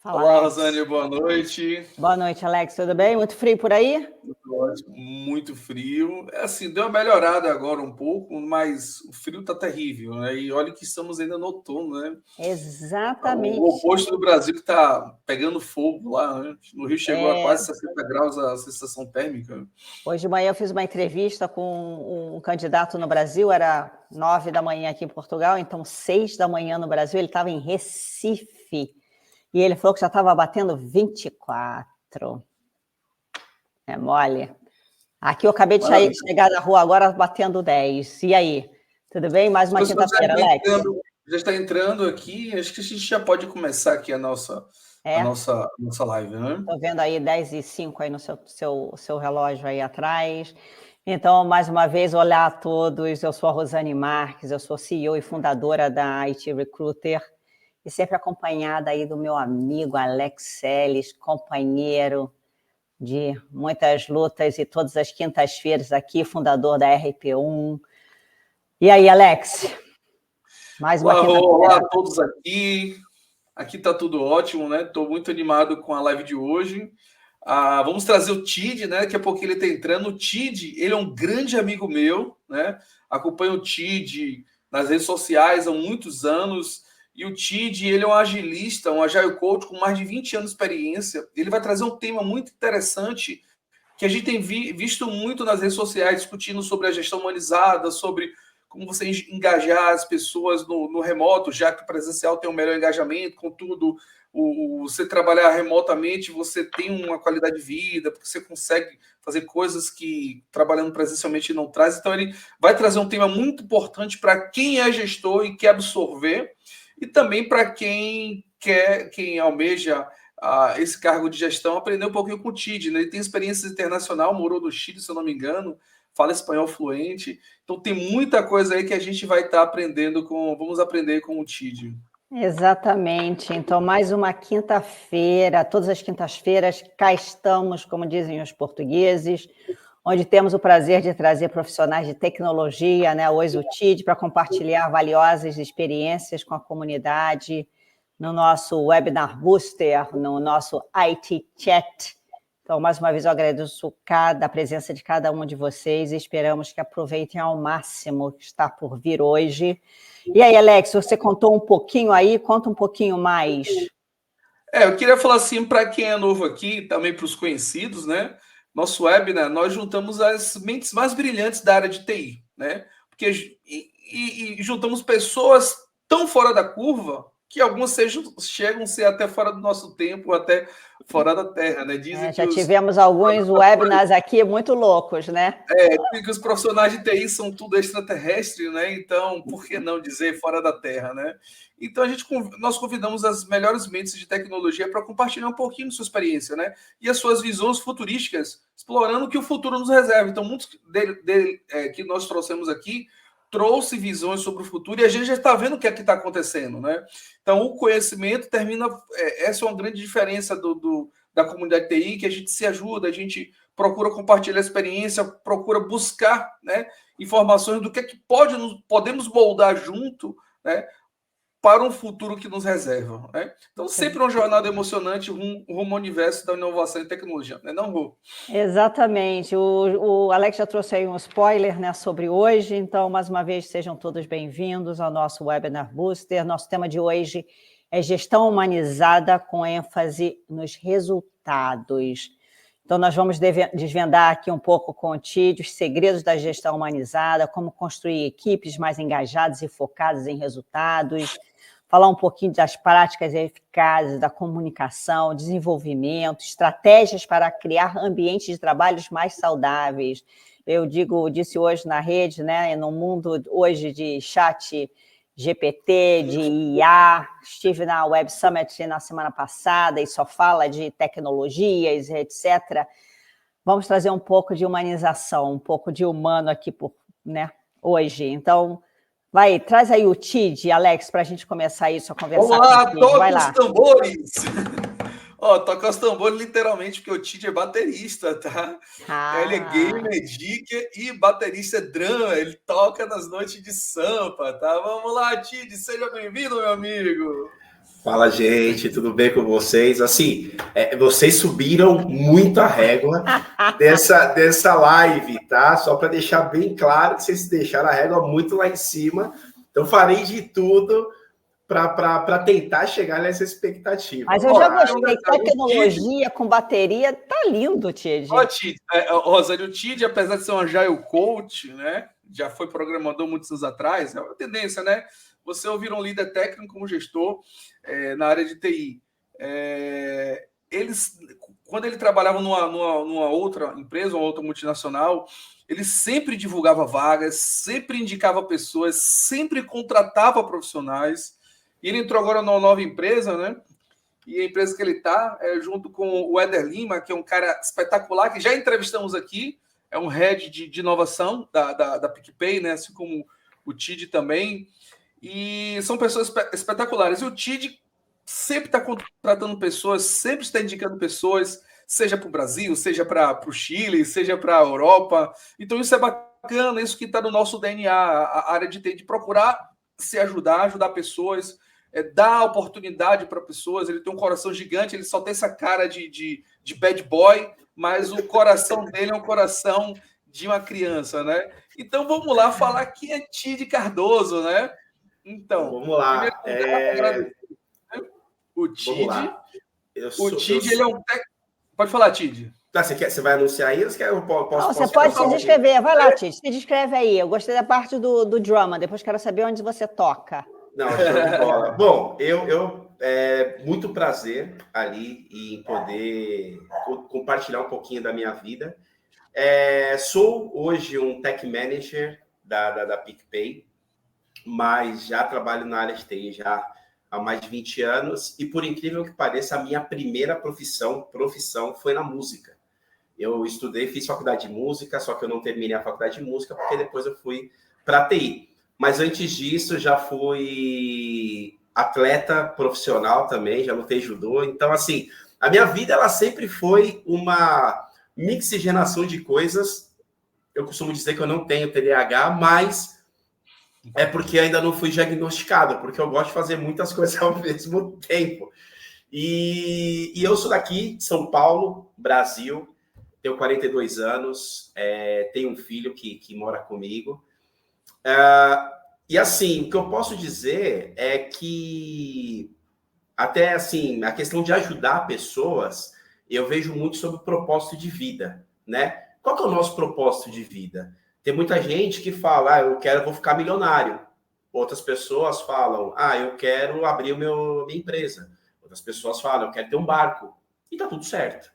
Fala, Olá, Alex. Rosane, boa noite. Boa noite, Alex. Tudo bem? Muito frio por aí? Ótimo, muito frio. É assim, deu uma melhorada agora um pouco, mas o frio tá terrível, né? E olha que estamos ainda no outono, né? O Exatamente. oposto do Brasil que tá pegando fogo lá, né? No Rio chegou a É, quase 60 graus a sensação térmica. hoje de manhã eu fiz uma entrevista com um candidato no Brasil, era 9 da manhã aqui em Portugal, então 6 da manhã no Brasil, ele estava em Recife, e ele falou que já estava batendo 24. É mole. Aqui eu acabei de Maravilha. chegar da rua agora batendo 10. E aí? Tudo bem? Mais uma O pessoal quinta-feira, Alex? já está entrando aqui, acho que a gente já pode começar aqui a É? nossa live, né? Estou vendo aí 10h05 aí no seu relógio aí atrás. Então, mais uma vez, olá a todos. Eu sou a Rosane Marques, eu sou CEO e fundadora da IT Recruiter e sempre acompanhada aí do meu amigo Alex Seles, companheiro de muitas lutas e todas as quintas-feiras aqui, fundador da RP1. E aí, Alex? Mais uma Olá, Rô, olá quinta-feira. a todos aqui. Aqui tá tudo ótimo, né? Estou muito animado com a live de hoje. Vamos trazer o Tid, né? Daqui a pouco ele está entrando. O Tid, ele é um grande amigo meu, né? Acompanho o Tid nas redes sociais há muitos anos. E o Tid, ele é um agilista, um agile coach com mais de 20 anos de experiência. Ele vai trazer um tema muito interessante que a gente tem visto muito nas redes sociais, discutindo sobre a gestão humanizada, sobre como você engajar as pessoas no remoto, já que o presencial tem um melhor engajamento, contudo, você trabalhar remotamente, você tem uma qualidade de vida, porque você consegue fazer coisas que trabalhando presencialmente não traz. Então, ele vai trazer um tema muito importante para quem é gestor e quer absorver, e também para quem almeja esse cargo de gestão, aprender um pouquinho com o Tid, né? Ele tem experiência internacional, morou no Chile, se eu não me engano, fala espanhol fluente. Então tem muita coisa aí que a gente vai estar vamos aprender com o Tid. Exatamente. Então, mais uma quinta-feira, todas as quintas-feiras, cá estamos, como dizem os portugueses, onde temos o prazer de trazer profissionais de tecnologia, né, hoje o TID, para compartilhar valiosas experiências com a comunidade no nosso Webinar Booster, no nosso IT Chat. Então, mais uma vez, eu agradeço a presença de cada um de vocês e esperamos que aproveitem ao máximo o que está por vir hoje. E aí, Alex, você contou um pouquinho aí, conta um pouquinho mais. Eu queria falar assim, para quem é novo aqui, também para os conhecidos, né? Nosso webinar, nós juntamos as mentes mais brilhantes da área de TI, né? E juntamos pessoas tão fora da curva que algumas chegam a ser até fora do nosso tempo, até fora da Terra, né? Dizem que Já tivemos alguns webinars aqui muito loucos, né? que os profissionais de TI são tudo extraterrestre, né? Então, por que não dizer fora da Terra, né? Então, nós convidamos as melhores mentes de tecnologia para compartilhar um pouquinho de sua experiência, né? E as suas visões futurísticas, explorando o que o futuro nos reserva. Então, muitos que nós trouxemos aqui trouxe visões sobre o futuro e a gente já está vendo o que é que está acontecendo, né? Então, o conhecimento termina... essa é uma grande diferença da comunidade TI, que a gente se ajuda, a gente procura compartilhar a experiência, procura buscar, né, informações do que é que podemos moldar junto, né, para um futuro que nos reserva. Né? Então, sempre uma jornada emocionante rumo ao universo da inovação e tecnologia. Né? Não, Rô? Exatamente. O Alex já trouxe aí um spoiler, né, sobre hoje, então, mais uma vez, sejam todos bem-vindos ao nosso Webinar Booster. Nosso tema de hoje é gestão humanizada com ênfase nos resultados. Então, nós vamos desvendar aqui um pouco com o Tid os segredos da gestão humanizada, como construir equipes mais engajadas e focadas em resultados, falar um pouquinho das práticas eficazes da comunicação, desenvolvimento, estratégias para criar ambientes de trabalho mais saudáveis. Eu disse hoje na rede, né, no mundo hoje de chat GPT, de IA, estive na Web Summit na semana passada e só fala de tecnologias, etc. Vamos trazer um pouco de humanização, um pouco de humano aqui né, hoje. Então, traz aí o Tid, Alex, para a gente começar isso, a conversar. Vamos lá, Vai toca os lá. tambores! Toca os tambores literalmente, porque o Tid é baterista, tá? Ele é gamer, dicker e baterista drama. Ele toca nas noites de sampa, tá? Vamos lá, Tid, seja bem-vindo, meu amigo! Fala, gente, tudo bem com vocês? Assim, vocês subiram muito a régua dessa live, tá? Só para deixar bem claro que vocês deixaram a régua muito lá em cima. Então, farei de tudo para tentar chegar nessa expectativa. Mas eu já gostei. Tecnologia com bateria, tá lindo, Tid. Ó, Tid, Rosane, o Tid, apesar de ser um agile coach, né? Já foi programador muitos anos atrás, é uma tendência, né? Você ouvir um líder técnico como gestor na área de TI. Quando ele trabalhava numa outra empresa, uma outra multinacional, ele sempre divulgava vagas, sempre indicava pessoas, sempre contratava profissionais. E ele entrou agora numa nova empresa, né? E a empresa que ele está junto com o Éder Lima, que é um cara espetacular, que já entrevistamos aqui, é um head de inovação da PicPay, né? Assim como o Tid também. E são pessoas espetaculares. E o Tid sempre está contratando pessoas, sempre está indicando pessoas, seja para o Brasil, seja para o Chile, seja para a Europa. Então isso é bacana, isso que está no nosso DNA, a área de procurar se ajudar pessoas, dar oportunidade para pessoas. Ele tem um coração gigante, ele só tem essa cara de bad boy, mas o coração dele é um coração de uma criança, né? Então vamos lá falar quem é Tid Cardoso, né? Então, vamos lá. O Tid, ele é um técnico. Pode falar, Tid. Você vai anunciar aí ou você quer eu posso? Você pode se descrever. Vai lá, Tid. Se descreve aí. Eu gostei da parte do drama. Depois quero saber onde você toca. Não, show de bola. Bom, eu muito prazer ali em poder compartilhar um pouquinho da minha vida. Sou hoje um Tech Manager da PicPay, mas já trabalho na área de TI já há mais de 20 anos, e por incrível que pareça, a minha primeira profissão foi na música. Eu estudei, fiz faculdade de música, só que eu não terminei a faculdade de música, porque depois eu fui para a TI. Mas antes disso, já fui atleta profissional também, já lutei judô. Então, assim, a minha vida, ela sempre foi uma mixigenação de coisas. Eu costumo dizer que eu não tenho TDAH, mas é porque ainda não fui diagnosticado, porque eu gosto de fazer muitas coisas ao mesmo tempo. E eu sou daqui, de São Paulo, Brasil, tenho 42 anos, tenho um filho que mora comigo. E assim, o que eu posso dizer é que até assim, a questão de ajudar pessoas, eu vejo muito sobre o propósito de vida, né? Qual que é o nosso propósito de vida? Tem muita gente que fala, vou ficar milionário. Outras pessoas falam, eu quero abrir minha empresa. Outras pessoas falam, eu quero ter um barco. E tá tudo certo,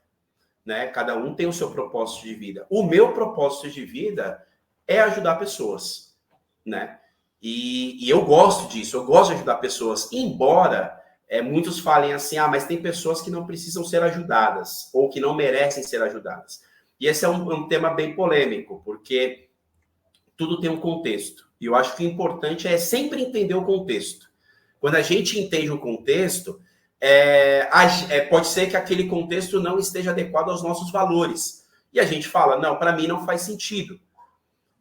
né? Cada um tem o seu propósito de vida. O meu propósito de vida é ajudar pessoas, né? E eu gosto disso, eu gosto de ajudar pessoas, embora muitos falem assim, mas tem pessoas que não precisam ser ajudadas, ou que não merecem ser ajudadas. E esse é um tema bem polêmico, porque tudo tem um contexto. E eu acho que o importante é sempre entender o contexto. Quando a gente entende o contexto, pode ser que aquele contexto não esteja adequado aos nossos valores. E a gente fala, não, para mim não faz sentido.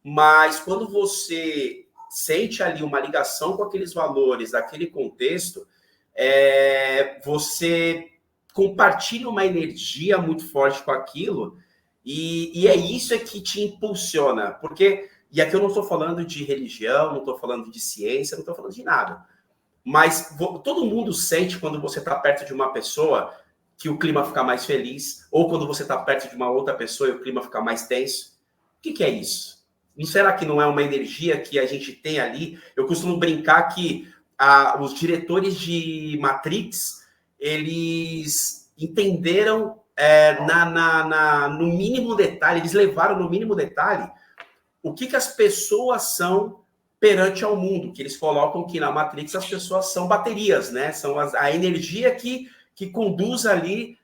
Mas quando você sente ali uma ligação com aqueles valores, daquele contexto, você compartilha uma energia muito forte com aquilo, e é isso que te impulsiona. E aqui eu não estou falando de religião, não estou falando de ciência, não estou falando de nada. Mas todo mundo sente quando você está perto de uma pessoa que o clima fica mais feliz, ou quando você está perto de uma outra pessoa e o clima fica mais tenso. O que é isso? Não será que não é uma energia que a gente tem ali? Eu costumo brincar que os diretores de Matrix, eles entenderam no mínimo detalhe, eles levaram no mínimo detalhe o que as pessoas são perante ao mundo, que eles colocam que na Matrix as pessoas são baterias, né? São a energia que conduz ali,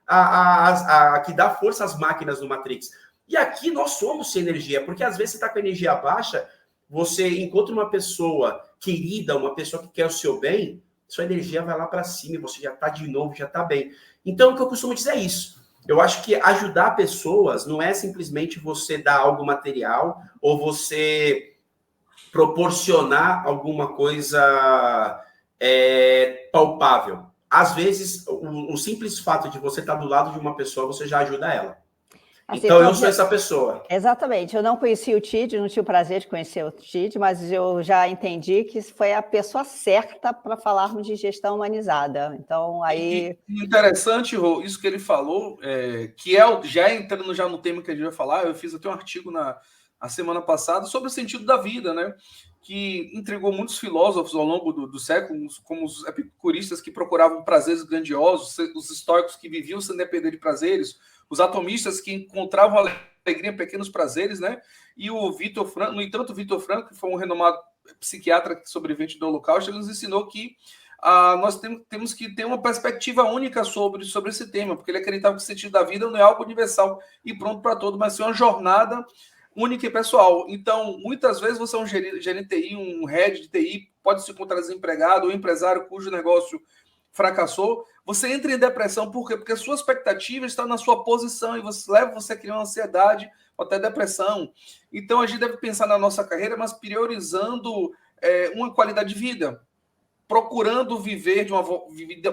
que dá força às máquinas do Matrix. E aqui nós somos energia, porque às vezes você está com energia baixa, você encontra uma pessoa querida, uma pessoa que quer o seu bem, sua energia vai lá para cima e você já está de novo, já está bem. Então, o que eu costumo dizer é isso. Eu acho que ajudar pessoas não é simplesmente você dar algo material ou você proporcionar alguma coisa palpável. às vezes, o simples fato de você estar do lado de uma pessoa, você já ajuda ela. Assim, então, eu sou essa pessoa. Exatamente. Eu não conheci o Tid, não tive o prazer de conhecer o Tid, mas eu já entendi que foi a pessoa certa para falarmos de gestão humanizada. Então, aí... Interessante, Rô, isso que ele falou, que já entrando já no tema que a gente vai falar, eu fiz até um artigo na semana passada sobre o sentido da vida, né? Que intrigou muitos filósofos ao longo do século, como os epicuristas que procuravam prazeres grandiosos, os estoicos que viviam sem depender de prazeres, os atomistas que encontravam alegria em pequenos prazeres, né? E o Viktor Frankl, no entanto, o Viktor Frankl, que foi um renomado psiquiatra sobrevivente do Holocausto, ele nos ensinou que nós temos que ter uma perspectiva única sobre esse tema, porque ele acreditava que o sentido da vida não é algo universal e pronto para todo, mas sim uma jornada única e pessoal. Então, muitas vezes você é um gerente de TI, um head de TI, pode se encontrar desempregado, ou um empresário cujo negócio fracassou, você entra em depressão. Por quê? Porque a sua expectativa está na sua posição e leva você a criar uma ansiedade ou até depressão. Então, a gente deve pensar na nossa carreira, mas priorizando uma qualidade de vida, procurando viver de uma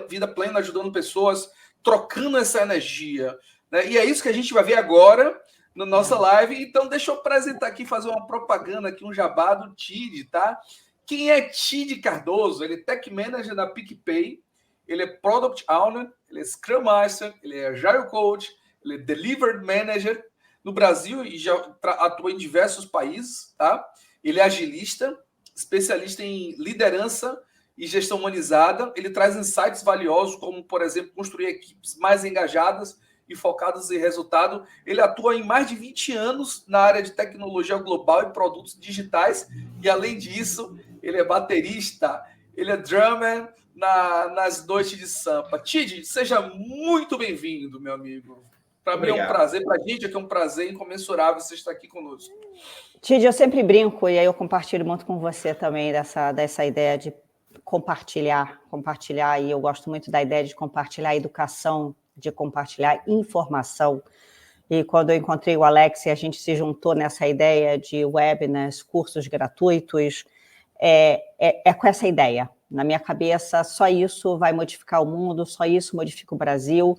vida plena, ajudando pessoas, trocando essa energia, né? E é isso que a gente vai ver agora na nossa live. Então, deixa eu apresentar aqui, fazer uma propaganda aqui, um jabá do Tid, tá? Quem é Tid Cardoso? Ele é Tech Manager da PicPay, ele é Product Owner, ele é Scrum Master, ele é Agile Coach, ele é Delivery Manager no Brasil e já atua em diversos países, tá? Ele é agilista, especialista em liderança e gestão humanizada. Ele traz insights valiosos, como, por exemplo, construir equipes mais engajadas e focadas em resultado. Ele atua em mais de 20 anos na área de tecnologia global e produtos digitais. E, além disso, ele é baterista, ele é drummer nas noites de Sampa. Tid, seja muito bem-vindo, meu amigo. Para mim é um prazer, para a gente é um prazer incomensurável você estar aqui conosco. Tid, eu sempre brinco, e aí eu compartilho muito com você também dessa ideia de compartilhar, e eu gosto muito da ideia de compartilhar educação, de compartilhar informação. E quando eu encontrei o Alex e a gente se juntou nessa ideia de webinars, cursos gratuitos, é com essa ideia. Na minha cabeça, só isso vai modificar o mundo, só isso modifica o Brasil,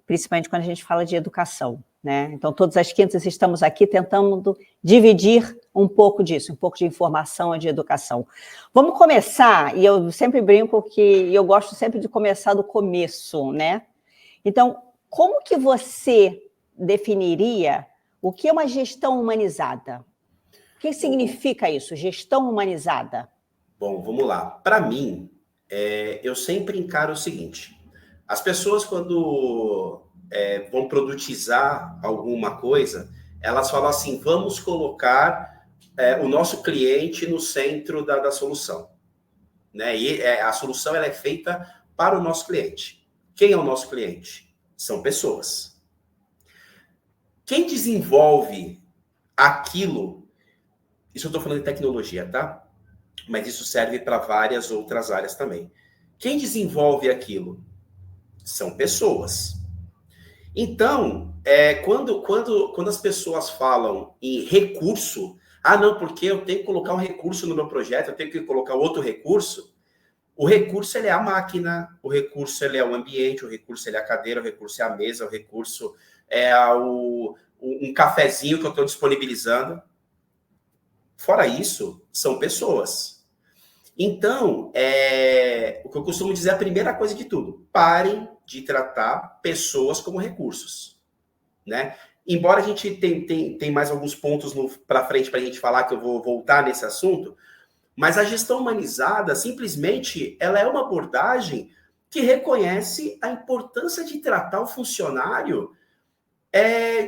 principalmente quando a gente fala de educação, né? Então, todas as quintas estamos aqui tentando dividir um pouco disso, um pouco de informação e de educação. Vamos começar, e eu sempre brinco que eu gosto sempre de começar do começo, né? Então, como que você definiria o que é uma gestão humanizada? O que significa isso, gestão humanizada? Bom, vamos lá. Para mim, eu sempre encaro o seguinte: as pessoas, quando vão produtizar alguma coisa, elas falam assim, vamos colocar o nosso cliente no centro da solução, né? E a solução ela é feita para o nosso cliente. Quem é o nosso cliente? São pessoas. Quem desenvolve aquilo, isso eu estou falando de tecnologia, tá? Mas isso serve para várias outras áreas também. Quem desenvolve aquilo? São pessoas. Então, quando as pessoas falam em recurso, não, porque eu tenho que colocar um recurso no meu projeto, eu tenho que colocar outro recurso. O recurso ele é a máquina, o recurso ele é o ambiente, o recurso ele é a cadeira, o recurso é a mesa, o recurso é um cafezinho que eu estou disponibilizando. Fora isso, são pessoas. Então, o que eu costumo dizer é a primeira coisa de tudo. Parem de tratar pessoas como recursos, né? Embora a gente tem mais alguns pontos para frente para a gente falar, que eu vou voltar nesse assunto, mas a gestão humanizada, simplesmente, ela é uma abordagem que reconhece a importância de tratar o funcionário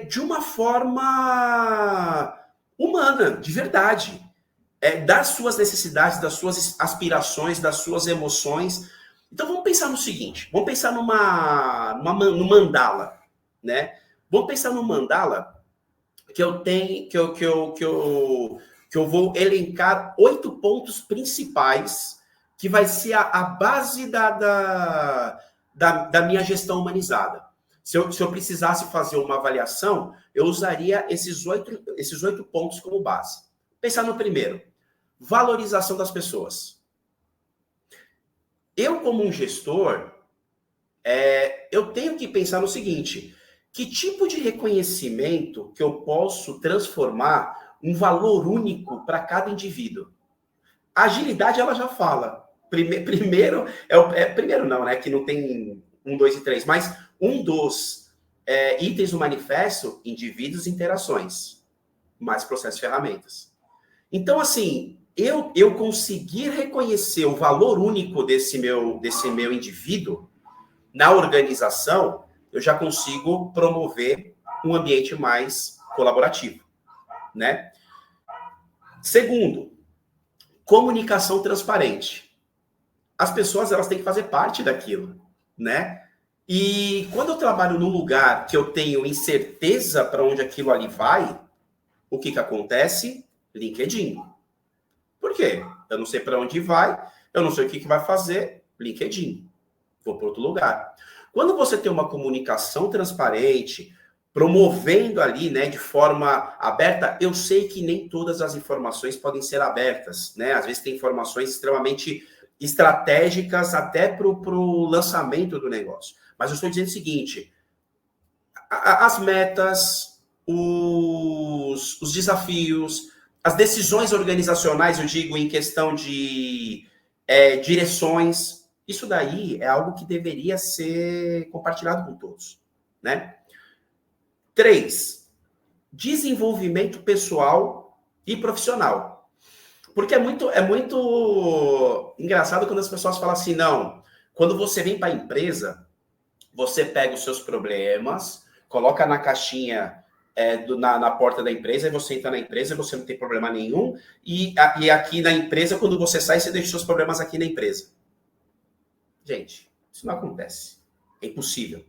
de uma forma humana, de verdade. Das suas necessidades, das suas aspirações, das suas emoções. Então vamos pensar no seguinte, vamos pensar no mandala, né? Vamos pensar no mandala que eu tenho, que eu vou elencar 8 pontos principais que vai ser a base da minha gestão humanizada. Se eu precisasse fazer uma avaliação, eu usaria esses 8 pontos como base. Pensar no primeiro. Valorização das pessoas. Eu, como um gestor, eu tenho que pensar no seguinte: que tipo de reconhecimento que eu posso transformar um valor único para cada indivíduo? A agilidade, ela já fala. Primeiro, primeiro não, né? Que não tem 1, 2 e 3, mas um dos itens do manifesto: indivíduos e interações, mais processos e ferramentas. Então, assim, eu conseguir reconhecer o valor único desse meu indivíduo na organização, eu já consigo promover um ambiente mais colaborativo, né? Segundo, comunicação transparente. As pessoas, elas têm que fazer parte daquilo, né? E quando eu trabalho num lugar que eu tenho incerteza para onde aquilo ali vai, o que acontece? LinkedIn. Por quê? Eu não sei para onde vai, eu não sei o que vai fazer, LinkedIn. Vou para outro lugar. Quando você tem uma comunicação transparente, promovendo ali, né, de forma aberta, eu sei que nem todas as informações podem ser abertas, né? Às vezes tem informações extremamente estratégicas até para o lançamento do negócio. Mas eu estou dizendo o seguinte: as metas, os desafios, as decisões organizacionais, eu digo, em questão de direções, isso daí é algo que deveria ser compartilhado com todos, né? 3, desenvolvimento pessoal e profissional. Porque é muito engraçado quando as pessoas falam assim: não, quando você vem para a empresa, você pega os seus problemas, coloca na caixinha na porta da empresa, e você entra na empresa, você não tem problema nenhum, e aqui na empresa, quando você sai, você deixa os seus problemas aqui na empresa. Gente, isso não acontece. É impossível.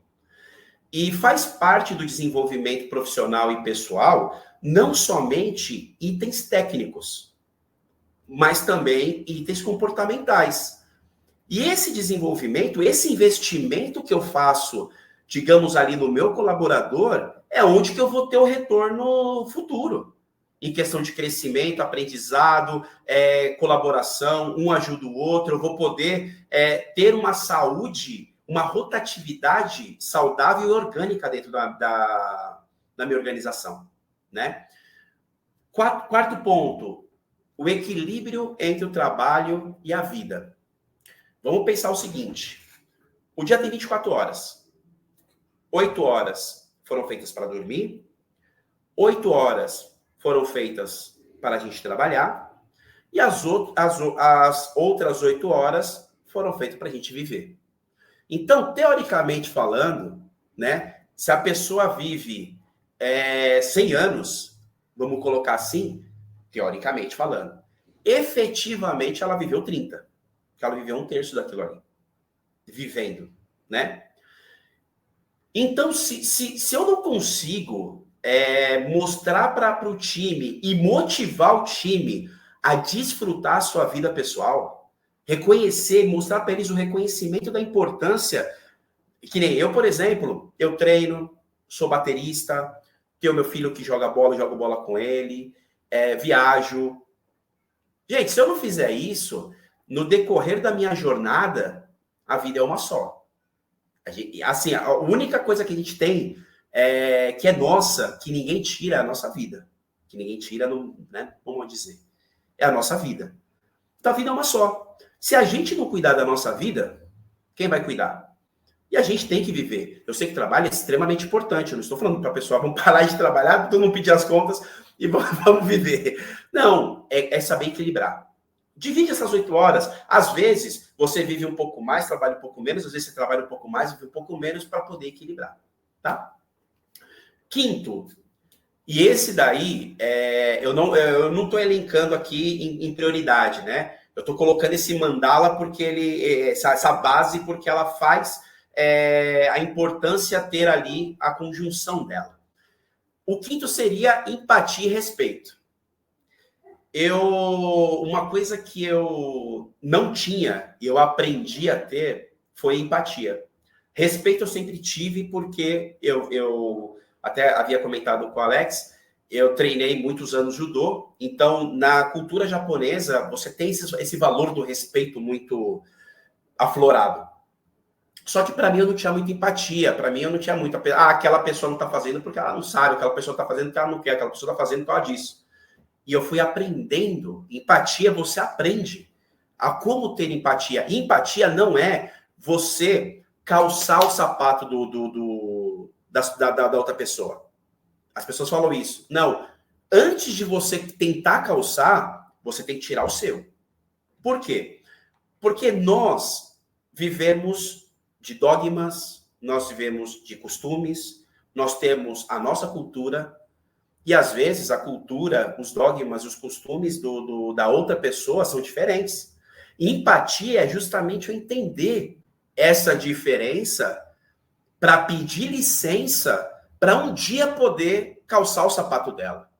E faz parte do desenvolvimento profissional e pessoal não somente itens técnicos, mas também itens comportamentais. E esse desenvolvimento, esse investimento que eu faço, digamos ali no meu colaborador, é onde que eu vou ter o retorno futuro. Em questão de crescimento, aprendizado, colaboração, um ajuda o outro, eu vou poder ter uma saúde, uma rotatividade saudável e orgânica dentro da minha organização, né? Quarto ponto, o equilíbrio entre o trabalho e a vida. Vamos pensar o seguinte: o dia tem 24 horas. 8 horas foram feitas para dormir, 8 horas foram feitas para a gente trabalhar, e as outras 8 horas foram feitas para a gente viver. Então, teoricamente falando, né, se a pessoa vive 100 anos, vamos colocar assim, teoricamente falando, efetivamente ela viveu 30, porque ela viveu 1/3 daquilo ali, vivendo, né? Então, se eu não consigo mostrar para o time e motivar o time a desfrutar a sua vida pessoal, reconhecer, mostrar para eles o reconhecimento da importância, que nem eu, por exemplo, eu treino, sou baterista, tenho meu filho que joga bola, eu jogo bola com ele, viajo. Gente, se eu não fizer isso, no decorrer da minha jornada, a vida é uma só. Assim, a única coisa que a gente tem que é nossa, que ninguém tira, é a nossa vida. Que ninguém tira, né, vamos dizer. É a nossa vida. Então, a vida é uma só. Se a gente não cuidar da nossa vida, quem vai cuidar? E a gente tem que viver. Eu sei que trabalho é extremamente importante. Eu não estou falando para a pessoa, vamos parar de trabalhar, todo mundo pedir as contas e vamos viver. Não, é saber equilibrar. Divide essas 8 horas. Às vezes, você vive um pouco mais, trabalha um pouco menos. Às vezes, você trabalha um pouco mais, vive um pouco menos, para poder equilibrar. Tá? Quinto, e esse daí, eu não estou elencando aqui em prioridade, né? Eu estou colocando esse mandala porque essa base, porque ela faz a importância ter ali a conjunção dela. O quinto seria empatia e respeito. Uma coisa que eu não tinha e eu aprendi a ter foi empatia. Respeito eu sempre tive, porque eu até havia comentado com o Alex, eu treinei muitos anos judô, então na cultura japonesa você tem esse valor do respeito muito aflorado. Só que para mim eu não tinha muita empatia, para mim eu não tinha muita... aquela pessoa não está fazendo porque ela não sabe, aquela pessoa está fazendo porque ela não quer, aquela pessoa está fazendo por causa disso. E eu fui aprendendo. Empatia, você aprende a como ter empatia. E empatia não é você calçar o sapato da outra pessoa. As pessoas falam isso. Não. Antes de você tentar calçar, você tem que tirar o seu. Por quê? Porque nós vivemos de dogmas, nós vivemos de costumes, nós temos a nossa cultura, e às vezes a cultura, os dogmas e os costumes da outra pessoa são diferentes. E empatia é justamente eu entender essa diferença para pedir licença para um dia poder calçar o sapato dela.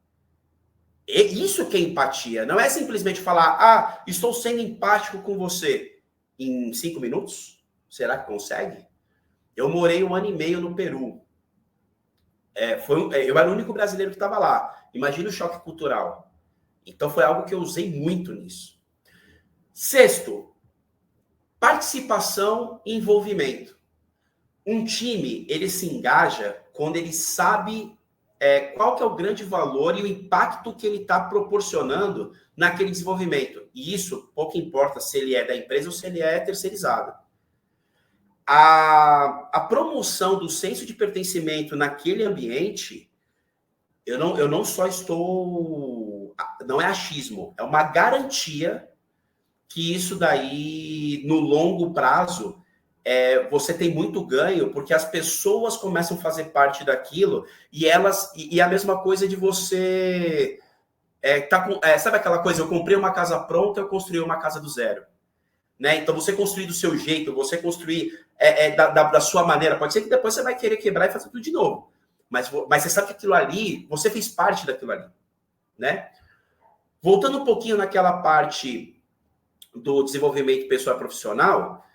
E isso que é empatia. Não é simplesmente falar, estou sendo empático com você. Em 5 minutos? Será que consegue? Eu morei 1 ano e meio no Peru. Eu era o único brasileiro que estava lá. Imagina o choque cultural. Então foi algo que eu usei muito nisso. Sexto, participação e envolvimento. Um time, ele se engaja quando ele sabe qual que é o grande valor e o impacto que ele está proporcionando naquele desenvolvimento. E isso, pouco importa se ele é da empresa ou se ele é terceirizado. A promoção do senso de pertencimento naquele ambiente, eu não só estou... Não é achismo, é uma garantia que isso daí, no longo prazo, você tem muito ganho, porque as pessoas começam a fazer parte daquilo, e é a mesma coisa de você... sabe aquela coisa, eu comprei uma casa pronta, eu construí uma casa do zero. Né? Então, você construir do seu jeito, você construir da sua maneira, pode ser que depois você vai querer quebrar e fazer tudo de novo. Mas você sabe que aquilo ali, você fez parte daquilo ali. Né? Voltando um pouquinho naquela parte do desenvolvimento pessoal e profissional,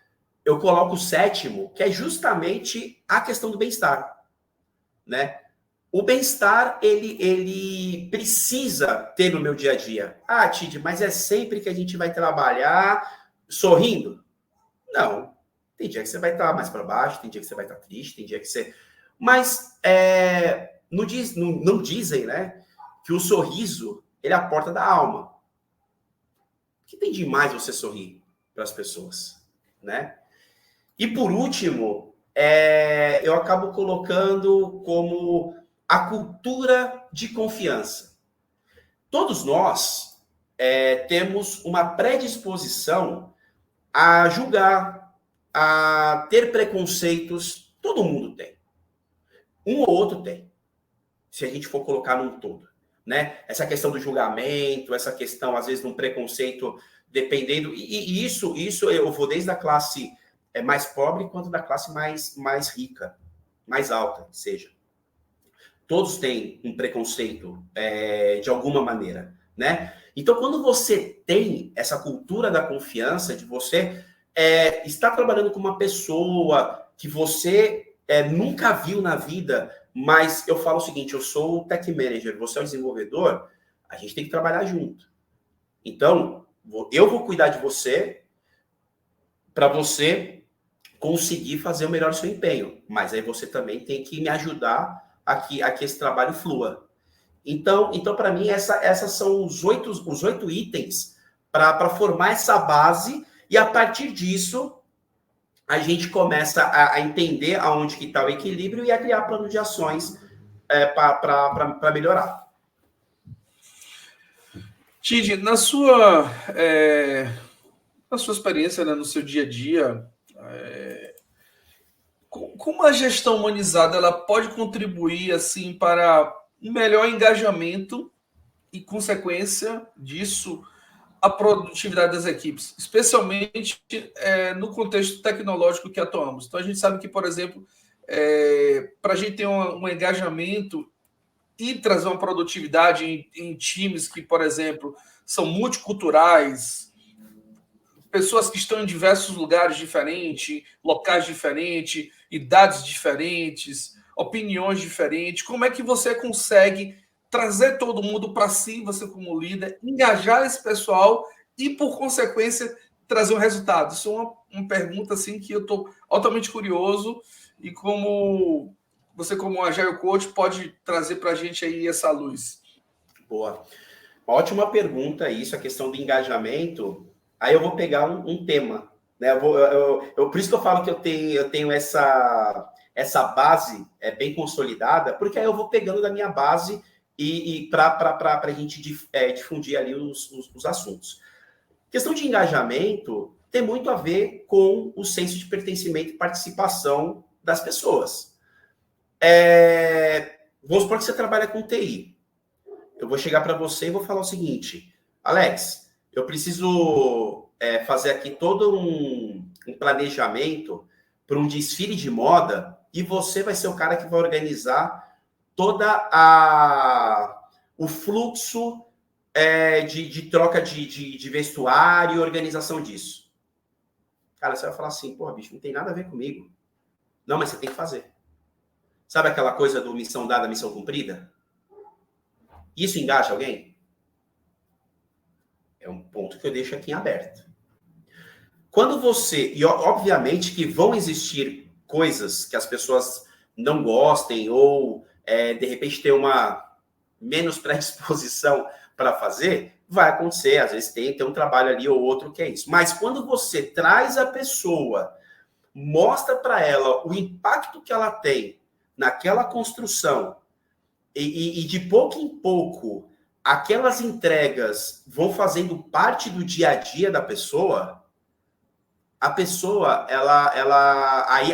eu coloco o 7º, que é justamente a questão do bem-estar. Né? O bem-estar, ele precisa ter no meu dia a dia. Tid, mas é sempre que a gente vai trabalhar sorrindo? Não. Tem dia que você vai estar mais para baixo, tem dia que você vai estar triste, tem dia que você... Mas não dizem, né, que o sorriso, ele é a porta da alma. O que tem de mais você sorrir para as pessoas? Né? E por último, eu acabo colocando como a cultura de confiança. Todos nós temos uma predisposição a julgar, a ter preconceitos. Todo mundo tem. Um ou outro tem. Se a gente for colocar num todo. Né? Essa questão do julgamento, essa questão, às vezes, de um preconceito, dependendo... E isso eu vou desde a classe mais pobre quanto da classe mais rica, mais alta, seja. Todos têm um preconceito de alguma maneira, né? Então, quando você tem essa cultura da confiança, de você estar trabalhando com uma pessoa que você nunca viu na vida, mas eu falo o seguinte, eu sou o tech manager, você é o desenvolvedor, a gente tem que trabalhar junto. Então, eu vou cuidar de você para você conseguir fazer o melhor seu empenho, mas aí você também tem que me ajudar a que esse trabalho flua. Então para mim, essas são os 8 itens para formar essa base, e a partir disso, a gente começa a entender aonde que está o equilíbrio e a criar plano de ações para melhorar. Tid, na sua experiência, né, no seu dia a dia, como a gestão humanizada ela pode contribuir assim para um melhor engajamento e, consequência disso, a produtividade das equipes, especialmente no contexto tecnológico que atuamos? Então, a gente sabe que, por exemplo, para a gente ter um engajamento e trazer uma produtividade em times que, por exemplo, são multiculturais, pessoas que estão em diversos lugares diferentes, locais diferentes, idades diferentes, opiniões diferentes. Como é que você consegue trazer todo mundo para si, você como líder, engajar esse pessoal e, por consequência, trazer um resultado? Isso é uma pergunta assim que eu estou altamente curioso e como você, como Agile Coach, pode trazer para a gente aí essa luz. Boa. Ótima pergunta isso, a questão do engajamento. Aí eu vou pegar um tema, né? Por isso que eu falo que eu tenho essa base bem consolidada, porque aí eu vou pegando da minha base e para a gente difundir ali os assuntos. Questão de engajamento tem muito a ver com o senso de pertencimento e participação das pessoas. Vamos supor que você trabalha com TI. Eu vou chegar para você e vou falar o seguinte: Alex, eu preciso fazer aqui todo um planejamento para um desfile de moda e você vai ser o cara que vai organizar toda o fluxo de troca de vestuário e organização disso. Cara, você vai falar assim, porra, bicho, não tem nada a ver comigo. Não, mas você tem que fazer. Sabe aquela coisa do missão dada, missão cumprida? Isso engaja alguém? É um ponto que eu deixo aqui em aberto. Quando você... E obviamente que vão existir coisas que as pessoas não gostem ou, de repente, ter uma menos predisposição para fazer, vai acontecer. Às vezes tem um trabalho ali ou outro que é isso. Mas quando você traz a pessoa, mostra para ela o impacto que ela tem naquela construção e de pouco em pouco aquelas entregas vão fazendo parte do dia a dia da pessoa, a pessoa,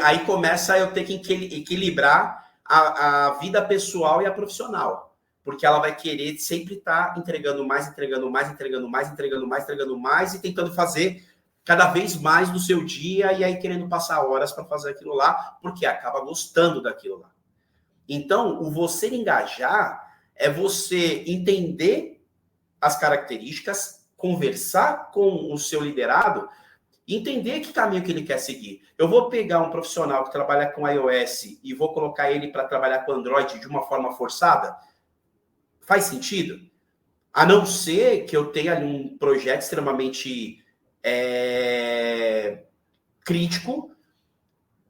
aí começa eu ter que equilibrar a vida pessoal e a profissional, porque ela vai querer sempre estar entregando mais e tentando fazer cada vez mais no seu dia e aí querendo passar horas para fazer aquilo lá, porque acaba gostando daquilo lá. Então, o você engajar é você entender as características, conversar com o seu liderado, entender que caminho que ele quer seguir. Eu vou pegar um profissional que trabalha com iOS e vou colocar ele para trabalhar com Android de uma forma forçada? Faz sentido? A não ser que eu tenha ali um projeto extremamente crítico,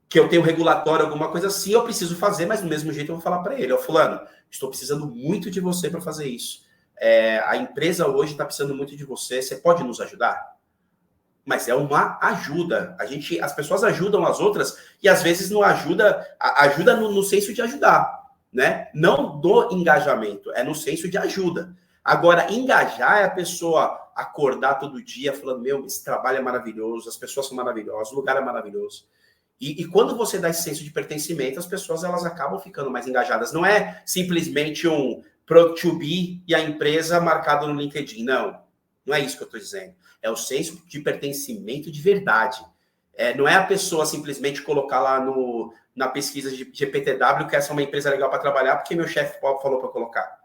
que eu tenho regulatório, alguma coisa assim, eu preciso fazer, mas do mesmo jeito eu vou falar para ele, ó, fulano, estou precisando muito de você para fazer isso. A empresa hoje está precisando muito de você, você pode nos ajudar? Mas é uma ajuda. As pessoas ajudam as outras e às vezes não ajuda no senso de ajudar, né? Não do engajamento, é no senso de ajuda. Agora, engajar é a pessoa acordar todo dia falando, meu, esse trabalho é maravilhoso, as pessoas são maravilhosas, o lugar é maravilhoso. E quando você dá esse senso de pertencimento, as pessoas elas acabam ficando mais engajadas. Não é simplesmente um product to be e a empresa marcada no LinkedIn. Não é isso que eu estou dizendo. É o senso de pertencimento de verdade. Não é a pessoa simplesmente colocar lá na pesquisa de GPTW que essa é uma empresa legal para trabalhar porque meu chefe falou para colocar.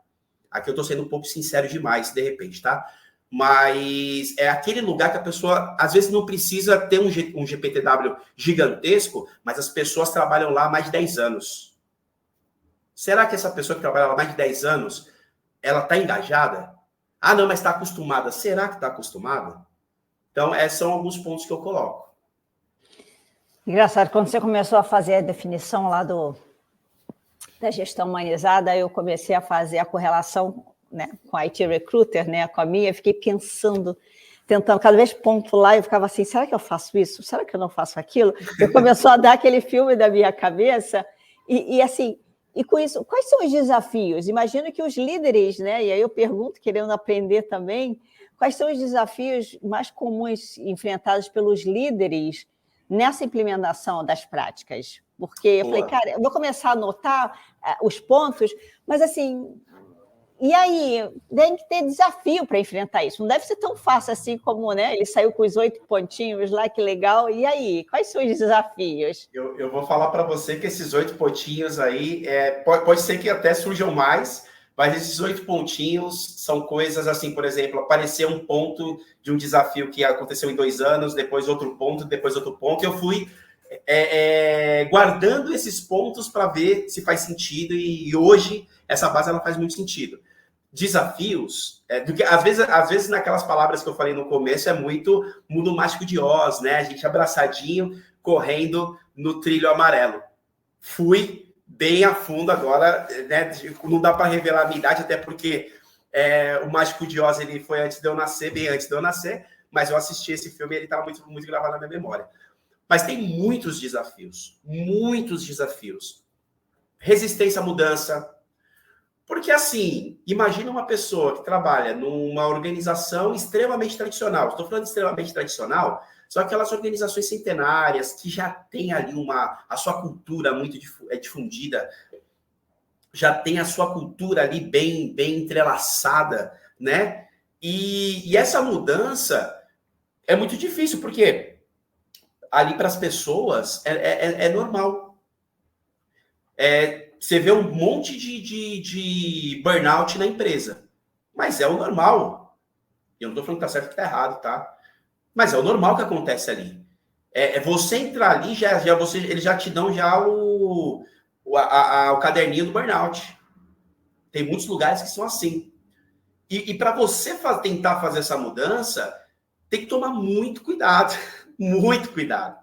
Aqui eu estou sendo um pouco sincero demais, de repente, tá? Mas é aquele lugar que a pessoa, às vezes, não precisa ter um GPTW gigantesco, mas as pessoas trabalham lá há mais de 10 anos. Será que essa pessoa que trabalha lá há mais de 10 anos, ela está engajada? Ah, não, mas está acostumada. Será que está acostumada? Então, são alguns pontos que eu coloco. Engraçado, quando você começou a fazer a definição lá da gestão humanizada, eu comecei a fazer a correlação, né, com a IT Recruiter, né, com a minha, fiquei pensando, tentando cada vez pontuar, eu ficava assim, será que eu faço isso? Será que eu não faço aquilo? Eu começou a dar aquele filme da minha cabeça, e assim, e com isso, quais são os desafios? Imagino que os líderes, né, e aí eu pergunto, querendo aprender também, quais são os desafios mais comuns enfrentados pelos líderes nessa implementação das práticas? Porque eu falei, cara, eu vou começar a anotar os pontos, mas assim... E aí, tem que ter desafio para enfrentar isso. Não deve ser tão fácil assim como, né? Ele saiu com os 8 pontinhos lá, que legal. E aí, quais são os desafios? Eu vou falar para você que esses 8 pontinhos aí, pode ser que até surjam mais, mas esses 8 pontinhos são coisas assim, por exemplo, apareceu um ponto de um desafio que aconteceu em 2 anos, depois outro ponto, depois outro ponto, e eu fui guardando esses pontos para ver se faz sentido, e hoje essa base ela faz muito sentido. desafios, do que às vezes naquelas palavras que eu falei no começo é muito mundo mágico de Oz, né? A gente abraçadinho, correndo no trilho amarelo. Fui bem a fundo agora, né? Não dá para revelar a minha idade, até porque o Mágico de Oz ele foi antes de eu nascer, bem antes de eu nascer, mas eu assisti esse filme e ele estava muito, muito gravado na minha memória. Mas tem muitos desafios. Resistência à mudança. Porque, assim, imagina uma pessoa que trabalha numa organização extremamente tradicional. Estou falando de extremamente tradicional, são aquelas organizações centenárias que já tem ali a sua cultura muito difundida, já tem a sua cultura ali bem entrelaçada, né? E essa mudança é muito difícil, porque ali para as pessoas é normal. Você vê um monte de burnout na empresa. Mas é o normal. Eu não estou falando que está certo ou que está errado, tá? Mas é o normal que acontece ali. Você entrar ali, eles já te dão já o caderninho do burnout. Tem muitos lugares que são assim. E para você tentar fazer essa mudança, tem que tomar muito cuidado. Muito cuidado.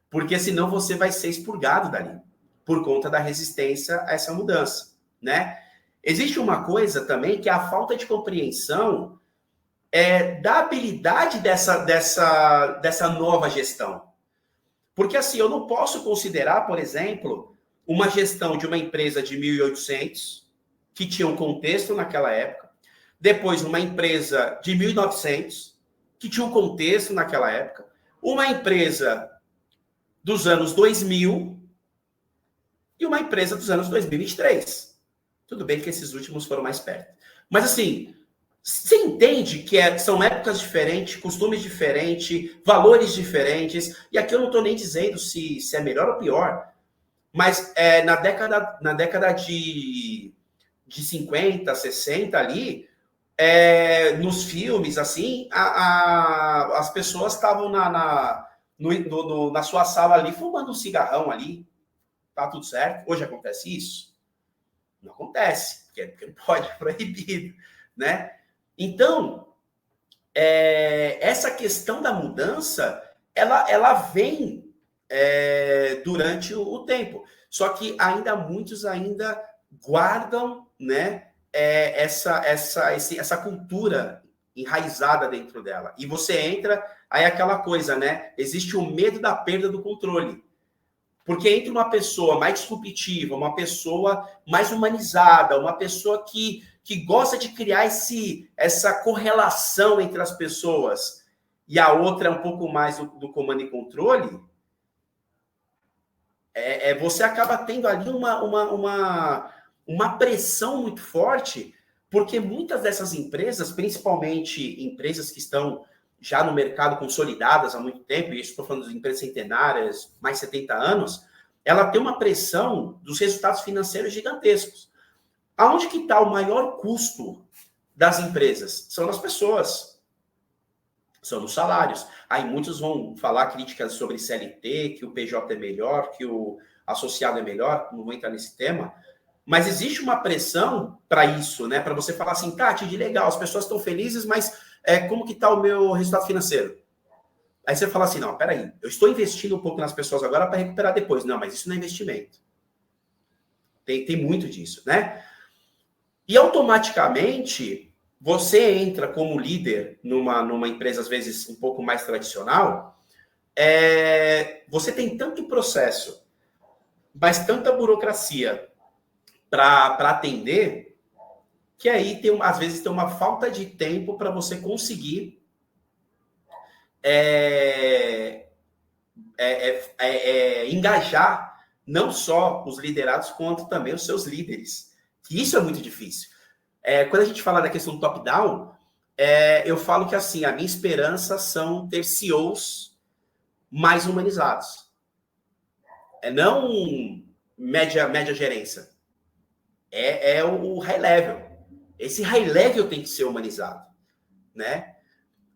Porque senão você vai ser expurgado dali, por conta da resistência a essa mudança, né? Existe uma coisa também que é a falta de compreensão da habilidade dessa nova gestão. Porque assim, eu não posso considerar, por exemplo, uma gestão de uma empresa de 1.800, que tinha um contexto naquela época, depois uma empresa de 1.900, que tinha um contexto naquela época, uma empresa dos anos 2000, e uma empresa dos anos 2023. Tudo bem que esses últimos foram mais perto. Mas, assim, você entende que são épocas diferentes, costumes diferentes, valores diferentes, e aqui eu não estou nem dizendo se é melhor ou pior, mas na década de 50, 60 ali, nos filmes, assim, as pessoas estavam na sua sala ali, fumando um cigarrão ali, tá tudo certo? Hoje acontece isso? Não acontece, porque não pode, é proibido, né? Então, essa questão da mudança, ela vem durante o tempo. Só que muitos ainda guardam, né, essa cultura enraizada dentro dela. E você entra, aí aquela coisa, né? Existe o medo da perda do controle. Porque entre uma pessoa mais disruptiva, uma pessoa mais humanizada, uma pessoa que gosta de criar essa correlação entre as pessoas, e a outra é um pouco mais do comando e controle, você acaba tendo ali uma pressão muito forte, porque muitas dessas empresas, principalmente empresas que estão já no mercado consolidadas há muito tempo, e estou falando de empresas centenárias, mais de 70 anos, ela tem uma pressão dos resultados financeiros gigantescos. Aonde que está o maior custo das empresas? São nas pessoas. São nos salários. Aí muitos vão falar críticas sobre CLT, que o PJ é melhor, que o associado é melhor, não vou entrar nesse tema, mas existe uma pressão para isso, né? Para você falar assim, Tati, de legal, as pessoas estão felizes, mas como que está o meu resultado financeiro? Aí você fala assim, não, peraí, eu estou investindo um pouco nas pessoas agora para recuperar depois. Não, mas isso não é investimento. Tem muito disso, né? E automaticamente, você entra como líder numa empresa, às vezes, um pouco mais tradicional, você tem tanto processo, mas tanta burocracia para atender, que aí às vezes tem uma falta de tempo para você conseguir engajar não só os liderados, quanto também os seus líderes. E isso é muito difícil. Quando a gente fala da questão do top-down, eu falo que assim, a minha esperança são ter CEOs mais humanizados. Não média gerência. O high level. Esse high level tem que ser humanizado, né?